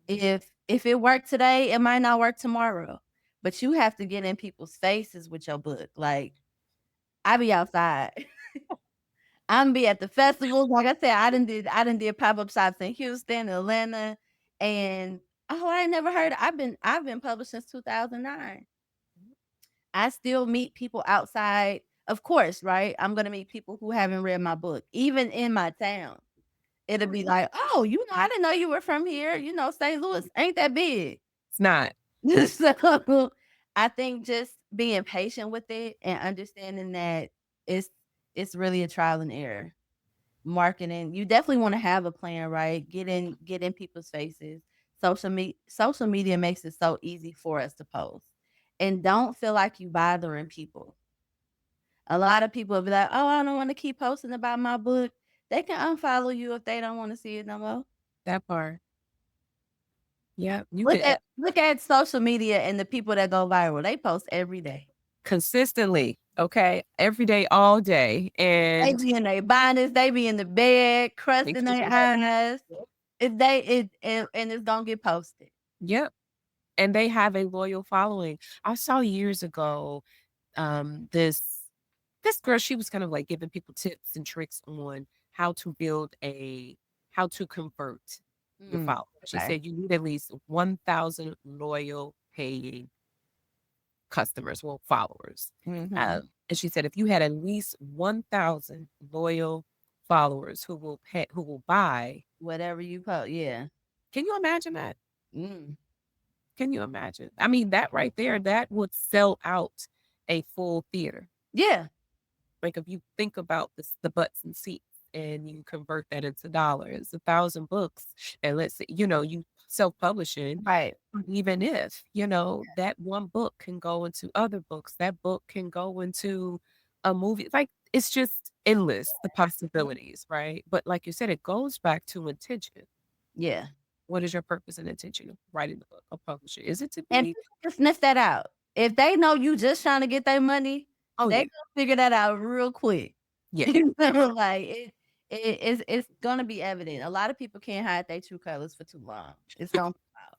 mhm. if it worked today, it might not work tomorrow. But you have to get in people's faces with your book. Like I be outside. I'm be at the festivals. Like I said, I done did pop-up shops in Houston, Atlanta, and I ain't never heard. I've been published since 2009. I still meet people outside. Of course, right? I'm gonna meet people who haven't read my book, even in my town. It'll be like, oh, I didn't know you were from here. St. Louis ain't that big. It's not. So I think just being patient with it and understanding that it's it's really a trial and error. Marketing, you definitely want to have a plan, right? Get in people's faces. Social media makes it so easy for us to post. And don't feel like you bothering people. A lot of people will be like, "Oh, I don't want to keep posting about my book." They can unfollow you if they don't want to see it no more. That part. Yeah, you Look could at look at social media and the people that go viral. They post every day. consistently, okay, every day, all day, They and be in their bonnets, they be in the bed, crust make in sure their they eyes. Yep. If they it and it's gonna get posted. Yep, and they have a loyal following. I saw years ago, this girl, she was kind of like giving people tips and tricks on how to convert your Mm, followers. She okay. said you need at least 1,000 loyal paying customers, well, followers. Mhm. And she said if you had at least 1,000 loyal followers who will buy, Whatever you post, yeah. can you imagine that? Mm. Can you imagine? I mean, that right there, that would sell out a full theater. Yeah. Like if you think about the butts and seats and you convert that into dollars, 1,000 books, and let's say, you self-publishing, Right. even if, that one book can go into other books, that book can go into a movie. Like it's just endless, the possibilities, right? But like you said, it goes back to intention. Yeah. What is your purpose and intention of writing the book or publishing? Is it to And be? people can sniff that out. If they know you just trying to get their money, Oh they yeah, gonna figure that out real quick. yeah. Like it's gonna be evident. A lot of people can't hide their true colors for too long. It's gonna come out.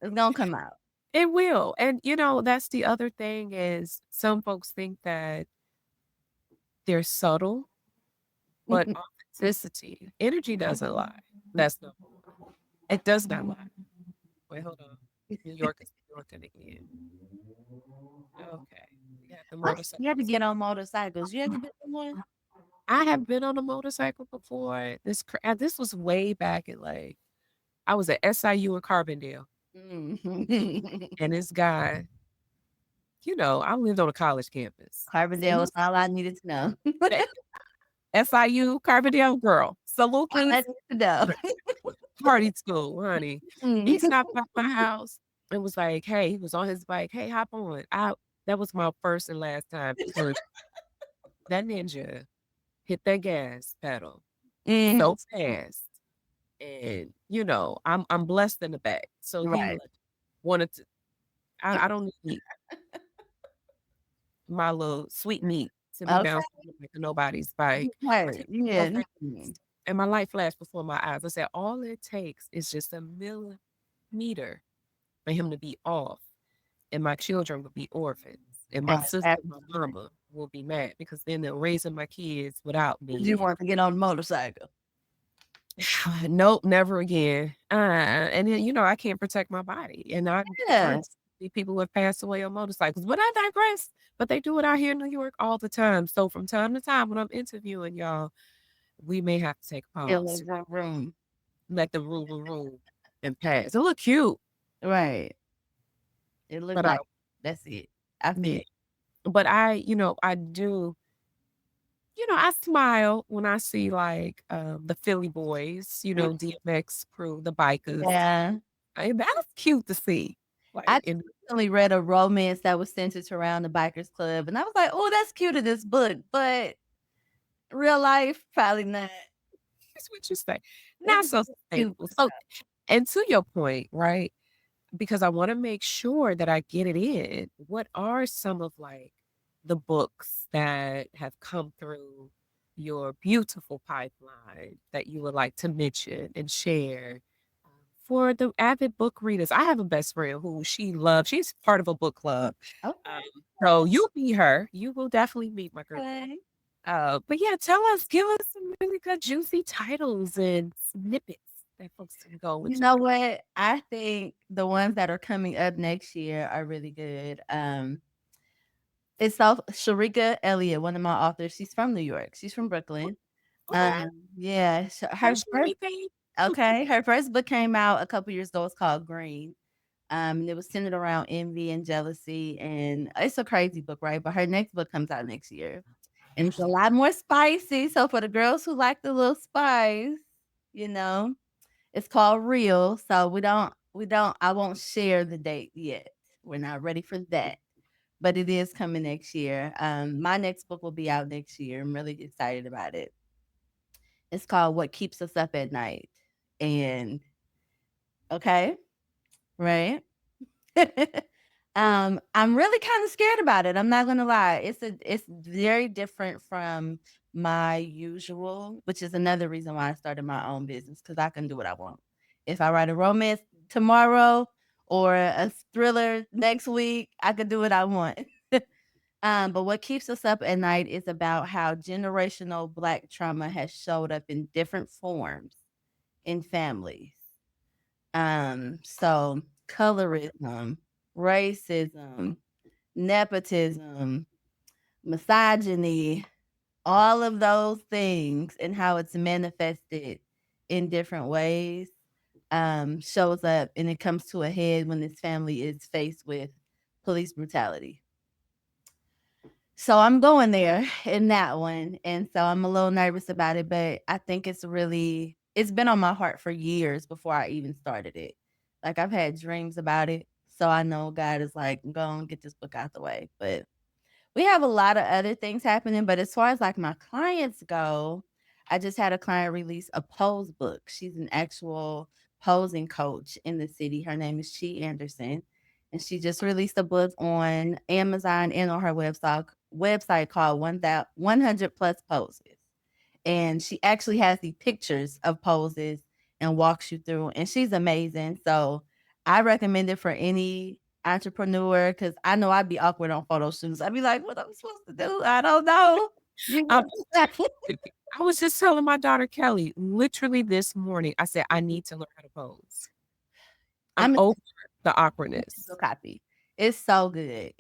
It's gonna come out. It will. And that's the other thing is some folks think that they're subtle, but authenticity, energy doesn't lie. That's number one. It does not lie. Wait, hold on. New York is New York again. Okay. We got the I'm scared to motorcycles. get on motorcycles. You ever been on one? I have been on a motorcycle before. This was way back at I was at SIU in Carbondale, Mm. and this guy, I lived on a college campus. So Carbondale was all I needed to know. that SIU Carbondale girl, All I Salukis needed to know. party school, honey. Mm. He stopped by my house and was like, "Hey," he was on his bike. "Hey, hop on." That was my first and last time because that ninja hit that gas pedal Mm. so fast, and I'm blessed in the back. So he Right. wanted to. I don't need my little sweet meat to be Okay. bounced on the back of nobody's bike. I Right. took so Yeah. Mm. fast, and my light flashed before my eyes. I said, "All it takes is just a millimeter for him to be off, and my children would be orphans, and my Right. sister, After my mama will be mad because then they're raising my kids without you me." want to get on the motorcycle. Nope, never again. And then I can't protect my body, and I Yeah. honestly see people who have passed away on motorcycles. But I digress. But they do it out here in New York all the time. So from time to time, when I'm interviewing y'all, we may have to take a Feel pause, like room. let them room and pass. It look cute, Right. It looked but I like that's it. I feel yeah. you. But I do. I smile when I see the Philly boys, Mm. DMX crew, the bikers. Yeah. That's cute to see. I Like, just and recently read a romance that was centered around the bikers club, and I was like, "Oh, that's cute in this book," but real life, probably not. that's what you say. It's Not so cute. sustainable. So, And to your point, right? Because I want to make sure that I get it in. What are some of like the books that have come through your beautiful pipeline that you would like to mention and share for the avid book readers? I have a best friend who she's part of a book club. Um, Okay. so you'll meet her. You will definitely meet my girl. Okay. But yeah, give us some really good juicy titles and snippets that folks can go and You check know out. what? I think the ones that are coming up next year are really good. It's Sharika Elliott, one of my authors. She's from New York. She's from Brooklyn. Okay. Yeah, Hi, her first Sharita. okay, her first book came out a couple years ago. It's called Green. And it was centered around envy and jealousy, and it's a crazy book, right? But her next book comes out next year, and it's a lot more spicy. So for the girls who like the little spice, you know, it's called Real. So we don't. I won't share the date yet. We're not ready for that, but it is coming next year. My next book will be out next year. I'm really excited about it. It's called What Keeps Us Up at Night, and okay, right. I'm really kind of scared about it. I'm not gonna lie. It's very different from my usual, which is another reason why I started my own business because I can do what I want. If I write a romance tomorrow or a thriller next week, I could do what I want. But what keeps us up at night is about how generational Black trauma has showed up in different forms in families. So colorism, racism, nepotism, misogyny, all of those things and how it's manifested in different ways shows up and it comes to a head when this family is faced with police brutality. So I'm going there in that one, and so I'm a little nervous about it, but I think it's been on my heart for years before I even started it. Like, I've had dreams about it, so I know God is like, "Go and get this book out the way," but we have a lot of other things happening, but as far as, like, my clients go, I just had a client release a pose book. She's an actual posing coach in the city. Her name is Chi Anderson, and she just released a book on Amazon and on her website called 100 Plus Poses. And she actually has the pictures of poses and walks you through, and she's amazing. So I recommend it for any entrepreneur because I know I'd be awkward on photo shoots. I'd be like, "What am I supposed to do? I don't know." You Um, know? I was just telling my daughter Kelly literally this morning. I said, I need to learn how to pose. I'm I'm a over the digital awkwardness. copy. It's so good.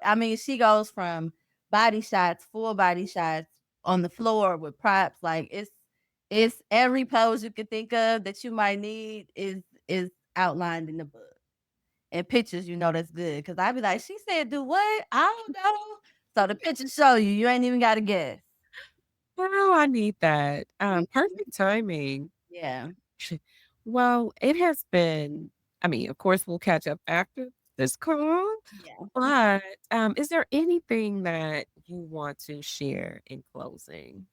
I mean, she goes from body shots, full body shots on the floor with props. Like it's every pose you could think of that you might need is outlined in the book. And pictures, that's good. Cause I'd be like, she said, do what? I don't know. So the pictures show you. You ain't even gotta guess. Well, I need that. Mhm. Perfect timing. Yeah. Well, it has been, I mean, of course, we'll catch up after this call, Yeah. but is there anything that you want to share in closing?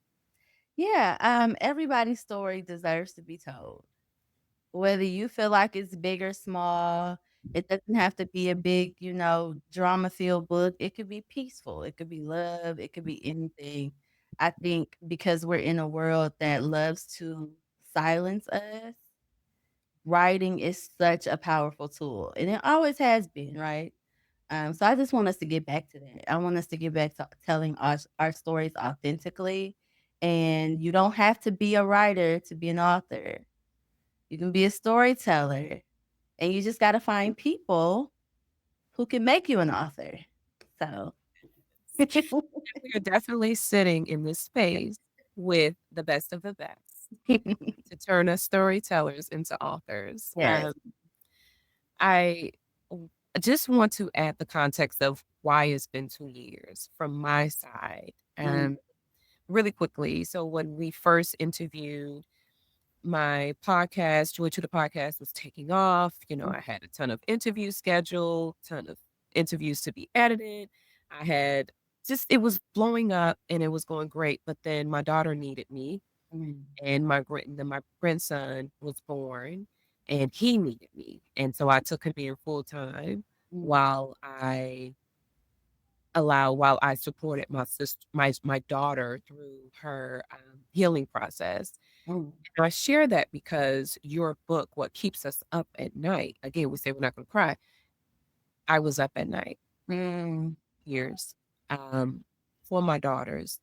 Yeah. Everybody's story deserves to be told. Whether you feel like it's big or small, it doesn't have to be a big, drama filled book. It could be peaceful. It could be love. It could be anything. I think because we're in a world that loves to silence us, writing is such a powerful tool. And it always has been, right? So I just want us to get back to that. I want us to get back to telling our stories authentically. And you don't have to be a writer to be an author. You can be a storyteller, and you just gotta find people who can make you an author. So We are definitely sitting in this space with the best of the best to turn us storytellers into authors. Yes. I w- just want to add the context of why it's been 2 years from my side. Mm, Really quickly. So when we first interviewed, my podcast, Joy to the podcast, was taking off. mm, I had a ton of interviews scheduled, ton of interviews to be edited. I had it was blowing up and it was going great. But then my daughter needed me, mm. and then my grandson was born. and he needed me. And so I took him in full time Mm, while I supported my daughter through her healing process. mm, And I share that because your book, What Keeps Us Up at Night, again, we say we're not going to cry. I was up at night mm, years for my daughters.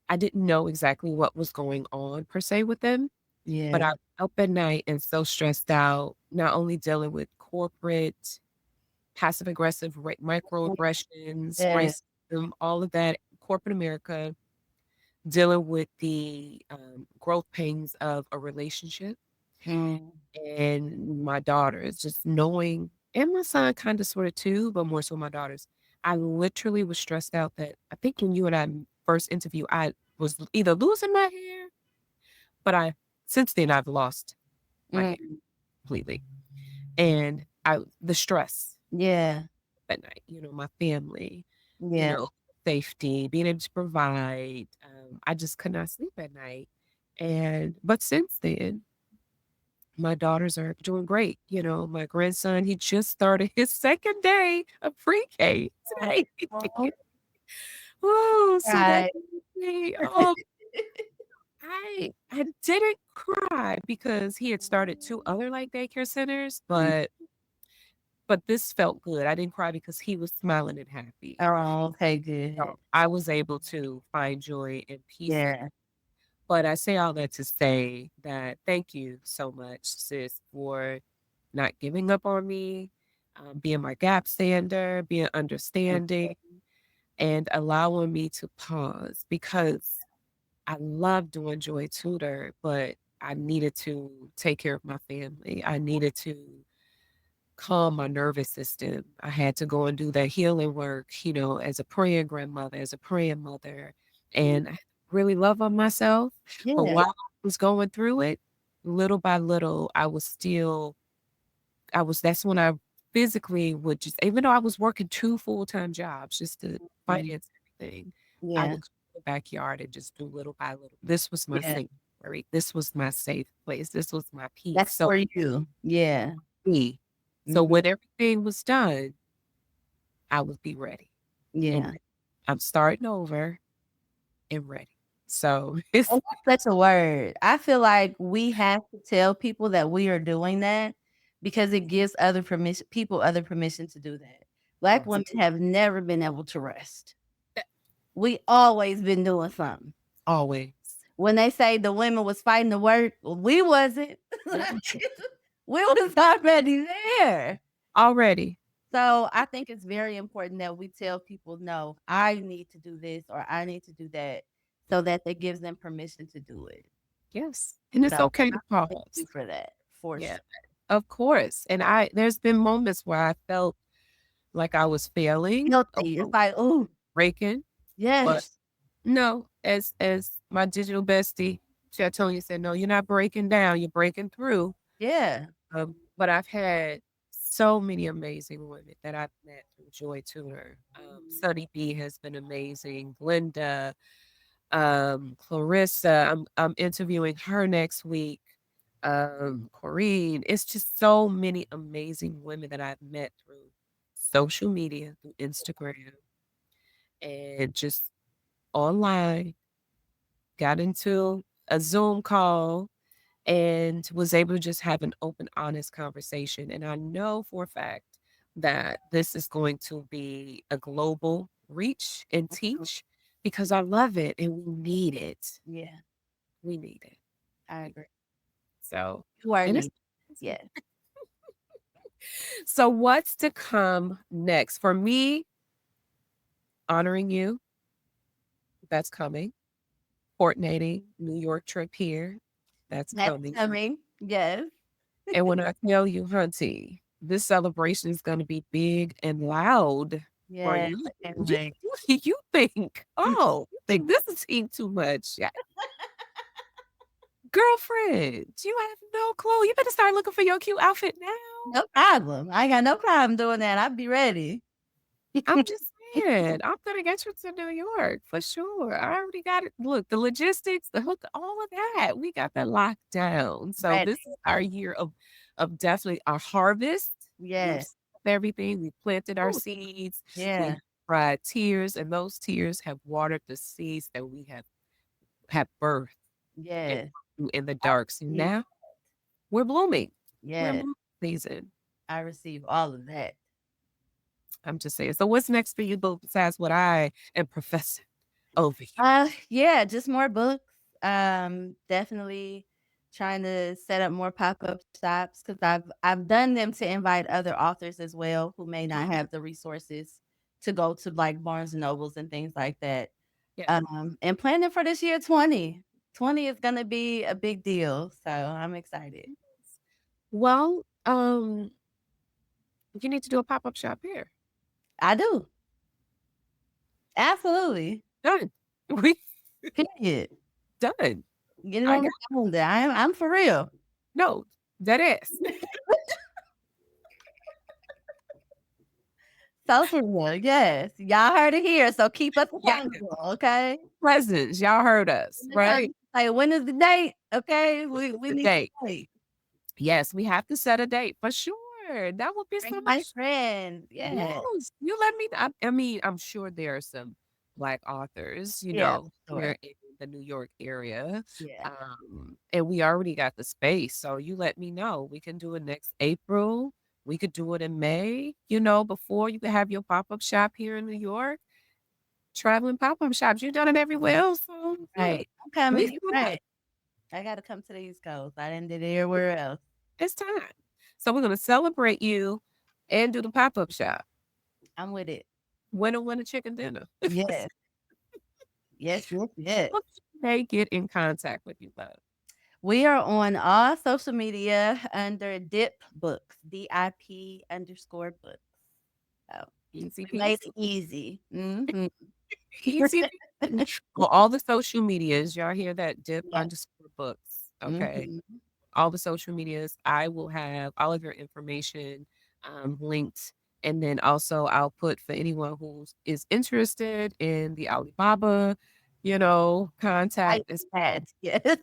I didn't know exactly what was going on per se with them, but I yeah. was up at night and so stressed out, not only dealing with corporate, passive aggressive microaggressions, Yeah. racism, all of that, corporate America, dealing with the growth pains of a relationship Mm, and my daughters, just knowing, and my son kind of sort of too, but more so my daughters. I literally was stressed out that I think when you and I first interviewed, I was either losing my hair, but since then I've lost my hair mm, completely. And the stress yeah. at night, my family, you Yeah. know, safety, being able to provide. I just could not sleep at night. But since then, my daughters are doing great. My grandson, he just started his second day of pre-K today. Oh, Oh, so that right. me, I didn't cry because he had started 2 other, like, daycare centers, Mm. but this felt good. I didn't cry because he was smiling and happy. Oh, okay, So, good. I was able to find joy and peace in it. Yeah. But I say all that to say that thank you so much, sis, for not giving up on me, being my gap stander, being Mm, understanding, and allowing me to pause because I love doing Joy Tutor, but I needed to take care of my family. I needed to calm my nervous system. I had to go and do that healing work, as a praying grandmother, as a praying mother, mm. and I really love on myself. But Yeah. while I was going through it, little by little, that's when I physically would just, even though I was working 2 full-time jobs just to Mm, finance everything, I yeah. would go to the backyard and just do little by little. This was my Yeah. sanctuary. This was my safe place. This was my peace. That's So for you. Yeah. me. So Mhm. when everything was done, I would be ready. And Yeah. I'm starting over and ready. So it's And that's such a word. I feel like we have to tell people that we are doing that because it gives other permission to do that. Black yes, women have never been able to rest. that- We always been doing something. always. When they say the women was fighting the work, we wasn't. Mhm. We was already there. Already. So I think it's very important that we tell people, no, I need to do this or I need to do that so that that gives them permission to do it. Yes. And it's So okay to thank you pause. for that, for Yeah, sure. of course. And there's been moments where I felt like I was failing, Guilty. It's like, oh, breaking, but yes. no, as my digital bestie, Chatonia said, no, you're not breaking down, you're breaking through. Yeah. But I've had so many amazing women that I've met through Joy Tutor. Mhm. Sunny B has been amazing. Glenda, Clarissa, I'm interviewing her next week. Corrine. It's just so many amazing women that I've met through social media, through Instagram, and just online. Got into a Zoom call and was able to just have an open, honest conversation. And I know for a fact that this is going to be a global reach and teach because I love it and we need it. Yeah, We need it. I agree. So, You are and it's neat. Yeah. so what's to come next for me? Honoring you, that's coming. Coordinating New York trip here, that's That's coming. coming. Yes. And when I tell you, Hunty, this celebration is going to be big and loud for Yes. you. I can't You, wait. you think, oh, you think this is eating too much. Yeah. Girlfriend, you have no clue. You better start looking for your cute outfit now. No problem. I got no problem doing that. I'll be ready. I'm just man, I'm gonna get you to New York for sure. I already got it. Look, the logistics, the hook, all of that, we got that locked down. So Ready. this is our year of definitely our harvest. We've Yes. set up everything. We planted our Ooh, seeds. yeah. We cried tears, and those tears have watered the seeds that we have birthed and Yes. in the I dark. So receive. now we're blooming. We're in Yes. blooming season. I receive all of that. I'm just saying. So what's next for you, boo, besides what I am professing over here? Yeah, just more books. Definitely trying to set up more pop-up shops because I've done them to invite other authors as well who may not have the resources to go to like Barnes and Nobles and things like that. Yeah. And planning for this year 2020 is gonna be a big deal. So I'm excited. Well, you need to do a pop-up shop here. I do. Absolutely. Done. We Period. done. Get it I on got the calendar. I'm for real. no, that is. So for real, yes. Y'all heard it here, so keep us Yes. accountable, okay? Presents. Y'all heard us, right? Like, when is the date? Okay, we The need date. the date. Yes, we have to set a date for sure. That would be so Bring my much. friend. Yeah. Yes, you let me. I mean, I'm sure there are some Black authors, Yeah, for sure. here in the New York area, Yeah. and we already got the space. So you let me know. We can do it next April. We could do it in May. Before you can have your pop up shop here in New York. Traveling pop up shops. You've done it everywhere else. So yeah, Right. I'm coming. we You do that. right. I gotta come to the East Coast. I didn't did it everywhere else. It's time. So we're gonna celebrate you and do the pop up shop. I'm with it. Winner, winner, chicken dinner. Yes. Yes, yes, yes. How can they get in contact with you, love? We are on all social media under DIP Books, DIP_books. So Easy we made peasy. it easy. Mhm. Easy peasy. Well, all the social medias, y'all hear that? Dip Yeah. underscore books. Okay. Mhm. All the social medias, I will have all of your information linked. And then also I'll put for anyone who is interested in the Alibaba, I contact as well. had, yes.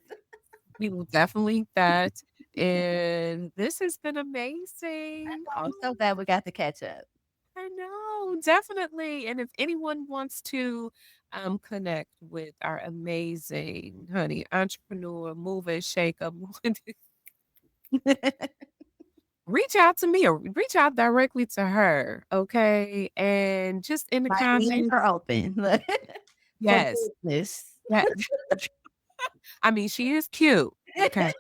We will definitely link that. And this has been amazing. I'm so glad we got to catch up. I know, definitely. And if anyone wants to connect with our amazing honey entrepreneur, mover, shaker, reach out to me or reach out directly to her. Okay. And just in the My DMs are comments, open for yes. business. That I mean, she is cute. Okay.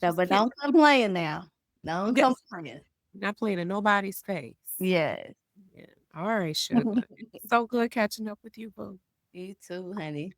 So, She's but cute. don't come playing now. Don't come Yes. playing. Not playing in nobody's face. Yes. Yeah. All right, sugar. It's so good catching up with you, boo. You too, honey.